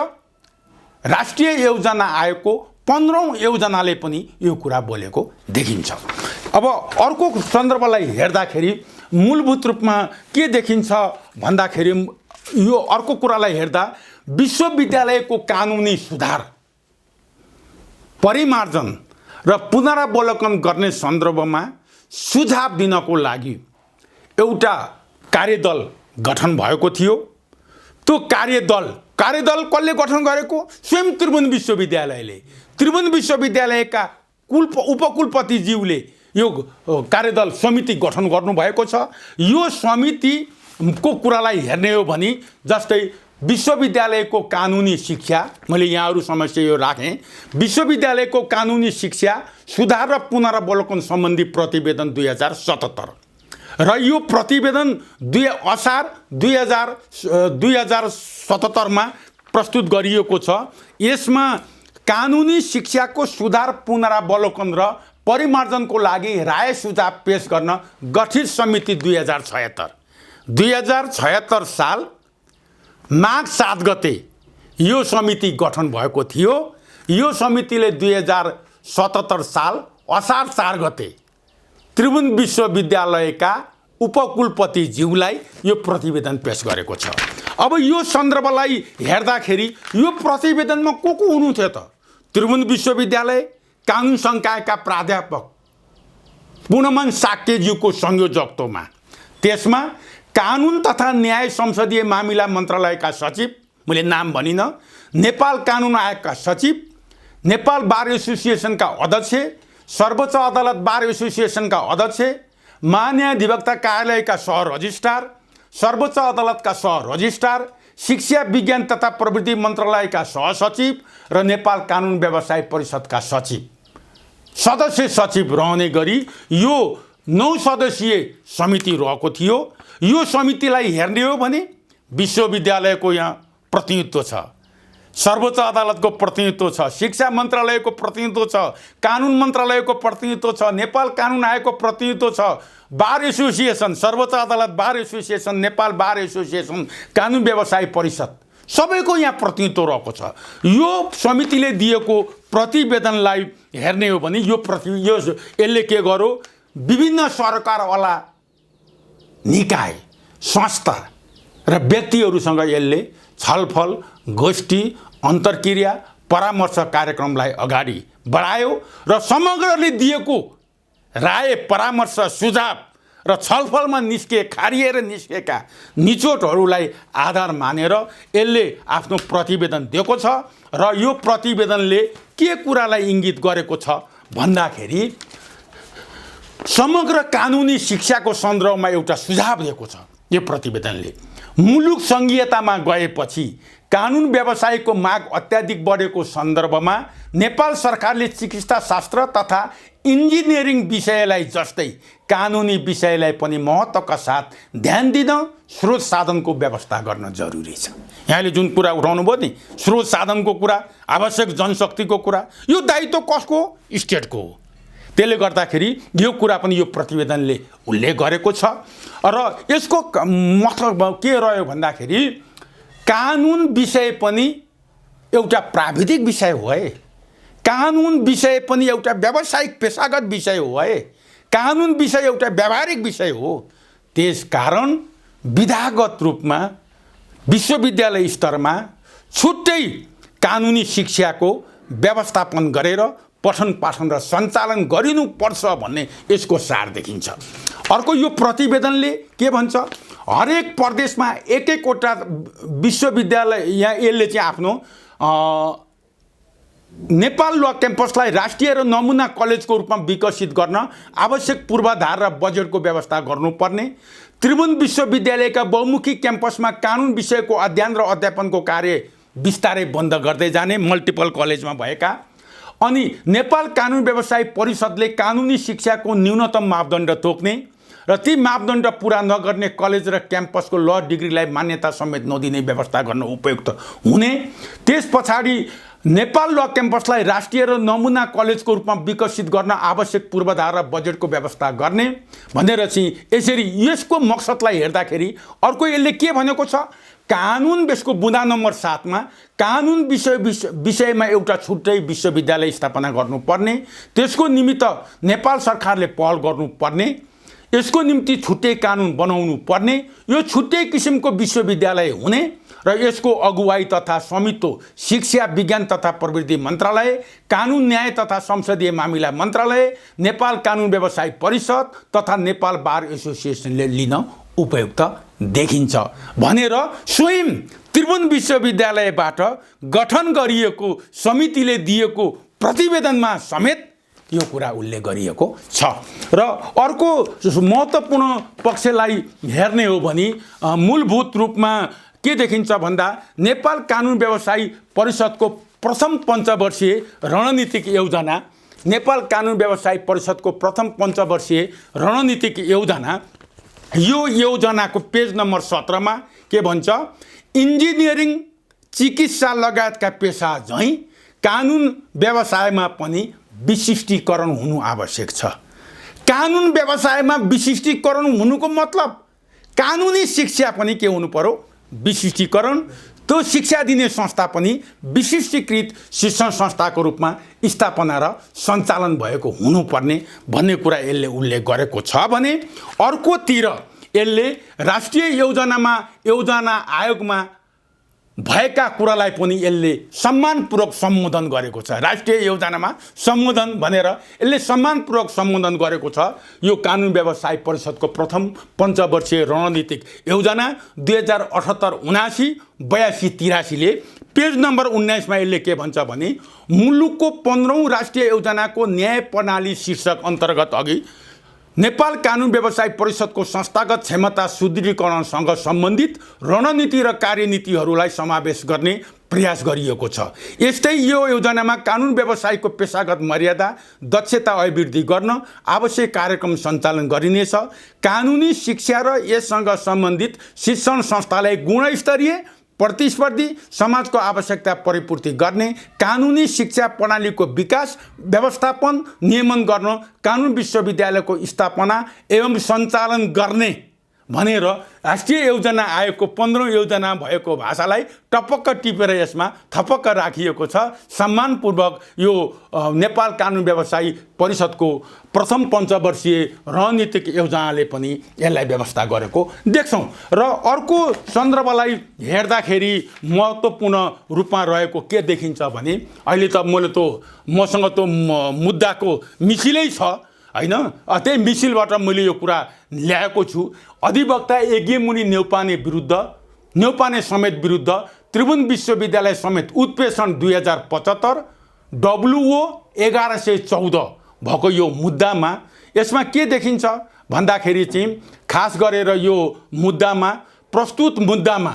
Speaker 2: राष्ट्रिय योजना आयोगको 15औं योजनाले पनि यो कुरा बोलेको देखिन्छ। अब अर्को सन्दर्भलाई हेर्दाखेरि मूलभूत रूपमा के देखिन्छ भन्दाखेरि यो अर्को कुरालाई हेर्दा विश्वविद्यालयको कानुनी सुधार, परिमार्जन र पुनरावलोकन गर्ने सन्दर्भमा सुझाव दिनको लागि एउटा कार्यदल गठन भएको थियो। त्यो कार्यदल कसले गठन गरेको? स्वयं त्रिभुवन विश्वविद्यालयले। त्रिभुवन विश्वविद्यालयका उपकुलपतिज्यूले यो कार्यदल समिति गठन गर्नुभएको छ। यो समितिको कुरालाई हेर्ने हो भने जस्तै विश्वविद्यालयको कानुनी शिक्षा, मैले यहाँहरू समक्ष यो राखेँ, विश्वविद्यालयको कानुनी शिक्षा सुधार र पुनरावलोकन सम्बन्धी प्रतिवेदन 2077 र यो प्रतिवेदन असार 2077मा प्रस्तुत गरिएको छ। यसमा कानुनी शिक्षाको सुधार, पुनरावलोकन र परिमार्जनको लागि राय सुझाव पेश गर्न गठित समिति 2076 साल माघ 7 गते यो समिति गठन भएको थियो। यो समितिले 2077 साल असार 4 गते त्रिभुवन विश्वविद्यालयका उपकुलपतिज्यूलाई यो प्रतिवेदन पेश गरेको छ। अब यो सन्दर्भलाई हेर्दाखेरि यो प्रतिवेदनमा को हुनुहुन्थ्यो त? त्रिभुवन विश्वविद्यालय कानुन संकायका प्राध्यापक पुनमन साक्यज्यूको संयोजकत्वमा, त्यसमा कानुन तथा न्याय संसदीय मामिला मन्त्रालयका सचिव, मैले नाम भनिनँ, नेपाल कानुन आयोगका सचिव, नेपाल बार एसोसिएसनका अध्यक्ष, सर्वोच्च अदालत बार एसोसिएसनका अध्यक्ष, महान्यायाधिवक्ता कार्यालयका सह रजिस्ट्रार, सर्वोच्च अदालतका सह रजिस्ट्रार, शिक्षा विज्ञान तथा प्रविधि मन्त्रालयका सहसचिव र नेपाल कानुन व्यवसाय परिषदका सदस्य सचिव रहने गरी यो 9 सदस्यीय समिति रहेको थियो। यो समितिलाई हेर्ने हो भने विश्वविद्यालयको यहाँ प्रतिनिधित्व छ, सर्वोच्च अदालतको प्रतिनिधित्व छ, शिक्षा मन्त्रालयको प्रतिनिधित्व छ, कानुन मन्त्रालयको प्रतिनिधित्व छ, नेपाल कानुन आयोगको प्रतिनिधित्व छ, बार एसोसिएसन, सर्वोच्च अदालत बार एसोसिएसन, नेपाल बार एसोसिएसन, कानुन व्यवसाय परिषद, सबैको यहाँ प्रतिनिधित्व रहेको छ। यो समितिले दिएको प्रतिवेदनलाई हेर्ने हो भने यसले के गर्यो? विभिन्न सरकारवाला निकाय, संस्था र व्यक्तिहरूसँग यसले छलफल, गोष्ठी, अन्तर्क्रिया, परामर्श कार्यक्रमलाई अगाडि बढायो र समग्रले दिएको राय परामर्श सुझाव र छलफलमा खारिएर निस्केका निचोटहरूलाई आधार मानेर यसले आफ्नो प्रतिवेदन दिएको छ र यो प्रतिवेदनले के कुरालाई इङ्गित गरेको छ भन्दाखेरि समग्र कानुनी शिक्षाको सन्दर्भमा एउटा सुझाव दिएको छ। यो प्रतिवेदनले मुलुक सङ्घीयतामा गएपछि कानुन व्यवसायको माग अत्याधिक बढेको सन्दर्भमा नेपाल सरकारले चिकित्सा शास्त्र तथा इन्जिनियरिङ विषयलाई जस्तै कानुनी विषयलाई पनि महत्त्वका साथ ध्यान दिन स्रोत साधनको व्यवस्था गर्न जरुरी छ। यहाँले जुन कुरा उठाउनु भयो नि, स्रोत साधनको कुरा, आवश्यक जनशक्तिको कुरा, यो दायित्व कसको हो? स्टेटको हो। त्यसले गर्दाखेरि यो कुरा पनि यो प्रतिवेदनले उल्लेख गरेको छ र यसको मतलब के रह्यो भन्दाखेरि कानुन विषय पनि एउटा प्राविधिक विषय हो है, कानुन विषय पनि एउटा व्यावसायिक पेशागत विषय हो है, कानुन विषय एउटा व्यावहारिक विषय हो। त्यसकारण विधागत रूपमा विश्वविद्यालय स्तरमा छुट्टै कानुनी शिक्षाको व्यवस्थापन गरेर पठन पाठन र सञ्चालन गरिनुपर्छ भन्ने यसको सार देखिन्छ। अर्को यो प्रतिवेदनले के भन्छ, हरेक प्रदेशमा एक एकवटा विश्वविद्यालय यहाँ यसले चाहिँ आफ्नो नेपाल ल क्याम्पसलाई राष्ट्रिय र नमुना कलेजको रूपमा विकसित गर्न आवश्यक पूर्वाधार र बजेटको व्यवस्था गर्नुपर्ने, त्रिभुवन विश्वविद्यालयका बहुमुखी क्याम्पसमा कानुन विषयको अध्ययन र अध्यापनको कार्य बिस्तारै बन्द गर्दै जाने मल्टिपल कलेजमा भएका, अनि नेपाल कानुन व्यवसाय परिषदले कानुनी शिक्षाको न्यूनतम मापदण्ड तोक्ने र ती मापदण्ड पूरा नगर्ने कलेज र क्याम्पसको ल डिग्रीलाई मान्यता समेत नदिने व्यवस्था गर्न उपयुक्त हुने, त्यस पछाडि नेपाल ल क्याम्पसलाई राष्ट्रिय र नमुना कलेजको रूपमा विकसित गर्न आवश्यक पूर्वाधार र बजेटको व्यवस्था गर्ने भनेर चाहिँ यसरी यसको मकसदलाई हेर्दाखेरि अर्को यसले के भनेको छ, कानुन बेसको बुँदा नम्बर 7 मा कानुन विषयमा एउटा छुट्टै विश्वविद्यालय स्थापना गर्नुपर्ने, त्यसको निमित्त नेपाल सरकारले पहल गर्नुपर्ने, यसको निम्ति छुट्टै कानुन बनाउनु पर्ने, यो छुट्टै किसिमको विश्वविद्यालय हुने र यसको अगुवाई तथा स्वामित्व शिक्षा विज्ञान तथा प्रविधि मन्त्रालय, कानुन न्याय तथा संसदीय मामिला मन्त्रालय, नेपाल कानुन व्यवसाय परिषद तथा नेपाल बार एसोसिएसनले लिन उपयुक्त देखिन्छ भनेर स्वयं त्रिभुवन विश्वविद्यालयबाट गठन गरिएको समितिले दिएको प्रतिवेदनमा समेत यो कुरा उल्लेख गरिएको छ। र अर्को महत्त्वपूर्ण पक्षलाई हेर्ने हो भने मूलभूत रूपमा के देखिन्छ भन्दा नेपाल कानुन व्यवसाय परिषदको प्रथम पञ्चवर्षीय रणनीतिक योजना, नेपाल कानुन व्यवसाय परिषदको प्रथम पञ्चवर्षीय रणनीतिक योजना, यो योजनाको पेज नम्बर 17 मा के भन्छ, इन्जिनियरिङ चिकित्सा लगायतका पेशा झैँ कानुन व्यवसायमा पनि विशिष्टीकरण हुनु आवश्यक छ। कानुन व्यवसायमा विशिष्टीकरण हुनुको मतलब कानुनी शिक्षा पनि के हुनु पर्यो, विशिष्टीकरण, त्यो शिक्षा दिने संस्था पनि विशिष्टीकृत शिक्षण संस्थाको रूपमा स्थापना र सञ्चालन भएको हुनुपर्ने भन्ने कुरा यसले उल्लेख गरेको छ भने अर्कोतिर यसले राष्ट्रिय योजना आयोगमा भएका कुरालाई पनि यसले सम्मानपूर्वक सम्बोधन गरेको छ। राष्ट्रिय योजनामा सम्बोधन भनेर यसले सम्मानपूर्वक सम्बोधन गरेको छ। यो कानुन व्यवसाय परिषदको प्रथम पञ्चवर्षीय रणनीतिक योजना 2078-79, 82-83ले पेज नम्बर 19 मा यसले के भन्छ भने मुलुकको 15औं राष्ट्रिय योजनाको न्याय प्रणाली शीर्षक अन्तर्गत अघि नेपाल कानुन व्यवसाय परिषदको संस्थागत क्षमता सुदृढीकरणसँग सम्बन्धित रणनीति र कार्यनीतिहरूलाई समावेश गर्ने प्रयास गरिएको छ। यस्तै यो योजनामा कानुन व्यवसायको पेशागत मर्यादा दक्षता अभिवृद्धि गर्न आवश्यक कार्यक्रम सञ्चालन गरिनेछ। कानुनी शिक्षा र यससँग सम्बन्धित शिक्षण संस्थालाई गुणस्तरीय प्रतिस्पर्धी समाजको आवश्यकता परिपूर्ति गर्ने, कानुनी शिक्षा प्रणालीको विकास व्यवस्थापन नियमन गर्न कानुन विश्वविद्यालयको स्थापना एवं सञ्चालन गर्ने भनेर राष्ट्रिय योजना आयोगको 15औं योजना भएको भाषालाई टपक्क टिपेर यसमा थपक्क राखिएको छ। सम्मानपूर्वक यो नेपाल कानुन व्यवसाय परिषदको प्रथम पञ्चवर्षीय रणनीतिक योजनाले पनि यसलाई व्यवस्था गरेको देख्छौँ। र अर्को सन्दर्भलाई हेर्दाखेरि महत्त्वपूर्ण रूपमा रहेको के देखिन्छ भने अहिले त मसँग त मुद्दाको मिसिलै छ होइन त्यही मिसिलबाट मैले यो कुरा ल्याएको छु। अधिवक्ता यज्ञमुनि न्यौपाने समेत विरुद्ध त्रिभुवन विश्वविद्यालय समेत उत्प्रेषण 2075 WO 1114 भएको यो मुद्दामा यसमा के देखिन्छ भन्दाखेरि चाहिँ खास गरेर यो मुद्दामा प्रस्तुत मुद्दामा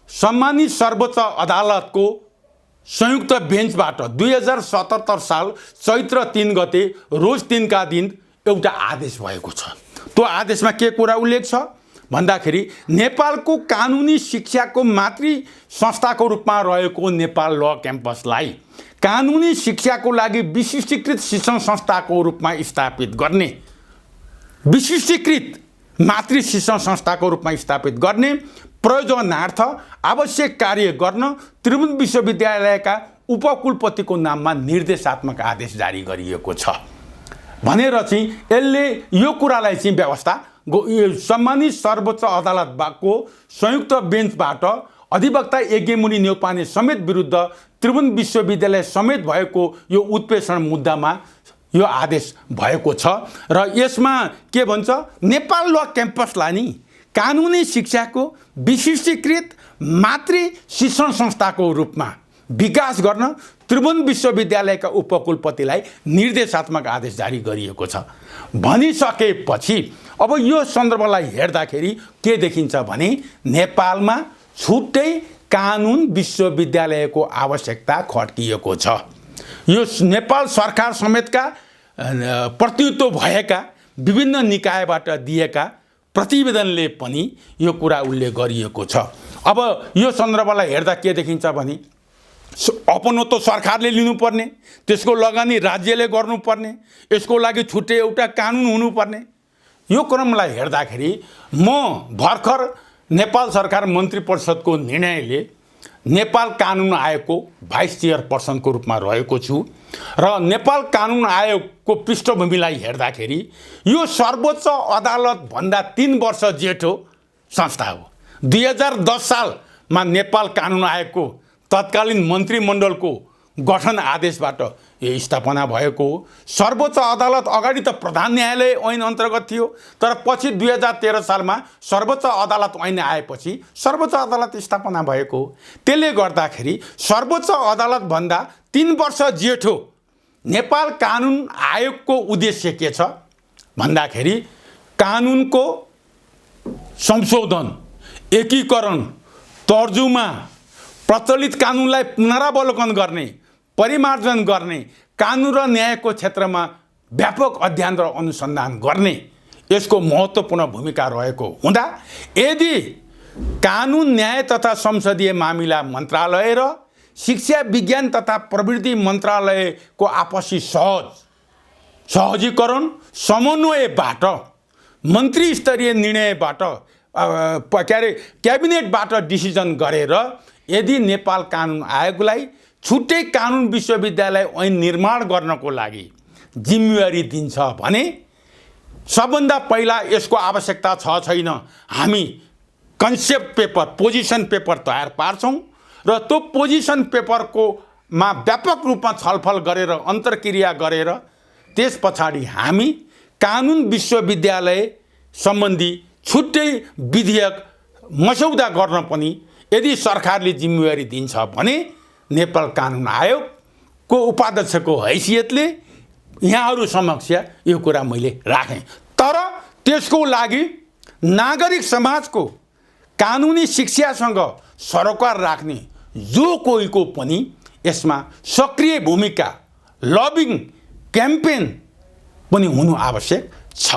Speaker 2: सम्मानित सर्वोच्च अदालतको संयुक्त बेन्चबाट 2077 साल चैत्र 3 गते रोज 3 का दिन एउटा आदेश भएको छ। त्यो आदेशमा के कुरा उल्लेख छ भन्दाखेरि नेपालको कानुनी शिक्षाको मातृ संस्थाको रूपमा रहेको नेपाल ल क्याम्पसलाई कानुनी शिक्षाको लागि विशिष्टीकृत शिक्षण संस्थाको रूपमा स्थापित गर्ने, विशिष्टीकृत मातृ शिक्षण संस्थाको रूपमा स्थापित गर्ने प्रयोजनार्थ आवश्यक कार्य गर्न त्रिभुवन विश्वविद्यालयका उपकुलपतिको नाममा निर्देशात्मक आदेश जारी गरिएको छ भनेर चाहिँ यसले यो कुरालाई चाहिँ व्यवस्था सम्मानित सर्वोच्च अदालतको संयुक्त बेन्चबाट अधिवक्ता यज्ञमुनि न्यौपाने समेत विरुद्ध त्रिभुवन विश्वविद्यालय समेत भएको यो उत्प्रेषण मुद्दामा यो आदेश भएको छ र यसमा के भन्छ नेपाल ल क्याम्पसलाई नि कानुनी शिक्षाको विशिष्टीकृत मातृ शिक्षण संस्थाको रूपमा विकास गर्न त्रिभुवन विश्वविद्यालयका उपकुलपतिलाई निर्देशात्मक आदेश जारी गरिएको छ भनिसकेपछि अब यो सन्दर्भलाई हेर्दाखेरि के देखिन्छ भने नेपालमा छुट्टै कानुन विश्वविद्यालयको आवश्यकता खड्किएको छ। यो नेपाल सरकार समेतका प्रतिनिधित्व भएका विभिन्न निकायबाट दिएका प्रतिवेदनले पनि यो कुरा उल्लेख गरिएको छ। अब यो सन्दर्भलाई हेर्दा के देखिन्छ भने अपनत्व सरकारले लिनुपर्ने, त्यसको लगानी राज्यले गर्नुपर्ने, यसको लागि छुट्टै एउटा कानुन हुनुपर्ने। यो क्रमलाई हेर्दाखेरि म भर्खर नेपाल सरकार मन्त्री परिषदको निर्णयले नेपाल कानुन आयोगको भाइस चेयरपर्सनको रूपमा रहेको छु र नेपाल कानुन आयोगको पृष्ठभूमिलाई हेर्दाखेरि यो सर्वोच्च अदालतभन्दा 3 वर्ष जेठो संस्था हो। 2010 सालमा नेपाल कानुन आयोगको तत्कालीन मन्त्रीमण्डलको गठन आदेशबाट यो स्थापना भएको हो। सर्वोच्च अदालत अगाडि त प्रधान न्यायालय ऐन अन्तर्गत थियो, तर पछि 2013 सालमा सर्वोच्च अदालत ऐन आएपछि सर्वोच्च अदालत स्थापना भएको हो। त्यसले गर्दाखेरि सर्वोच्च अदालतभन्दा 3 वर्ष जेठो नेपाल कानुन आयोगको उद्देश्य के छ भन्दाखेरि कानुनको संशोधन, एकीकरण, तर्जुमा, प्रचलित कानुनलाई पुनरावलोकन गर्ने, परिमार्जन गर्ने, कानुन र न्यायको क्षेत्रमा व्यापक अध्ययन र अनुसन्धान गर्ने यसको महत्त्वपूर्ण भूमिका रहेको हुँदा यदि कानुन, न्याय तथा संसदीय मामिला मन्त्रालय र शिक्षा विज्ञान तथा प्रविधि मन्त्रालयको आपसी सहजीकरण समन्वयबाट मन्त्री स्तरीय निर्णयबाट क्याबिनेटबाट डिसिजन गरेर यदि नेपाल कानुन आयोगलाई छुट्टै कानुन विश्वविद्यालय ऐन निर्माण गर्नको लागि जिम्मेवारी दिन्छ भने सबभन्दा पहिला यसको आवश्यकता छ छैन हामी कन्सेप्ट पेपर, पोजिसन पेपर तयार पार्छौँ र त्यो पोजिसन पेपरको व्यापक रूपमा छलफल गरेर अन्तर्क्रिया गरेर त्यस पछाडि हामी कानुन विश्वविद्यालय सम्बन्धी छुट्टै विधेयक मसौदा गर्न पनि यदि सरकारले जिम्मेवारी दिन्छ भने नेपाल कानुन आयोगको उपाध्यक्षको हैसियतले यहाँहरू समक्ष यो कुरा मैले राखेँ। तर त्यसको लागि नागरिक समाजको कानुनी शिक्षासँग सरोकार राख्ने जो कोहीको पनि यसमा सक्रिय भूमिका, लबिङ क्याम्पेन पनि हुनु आवश्यक छ।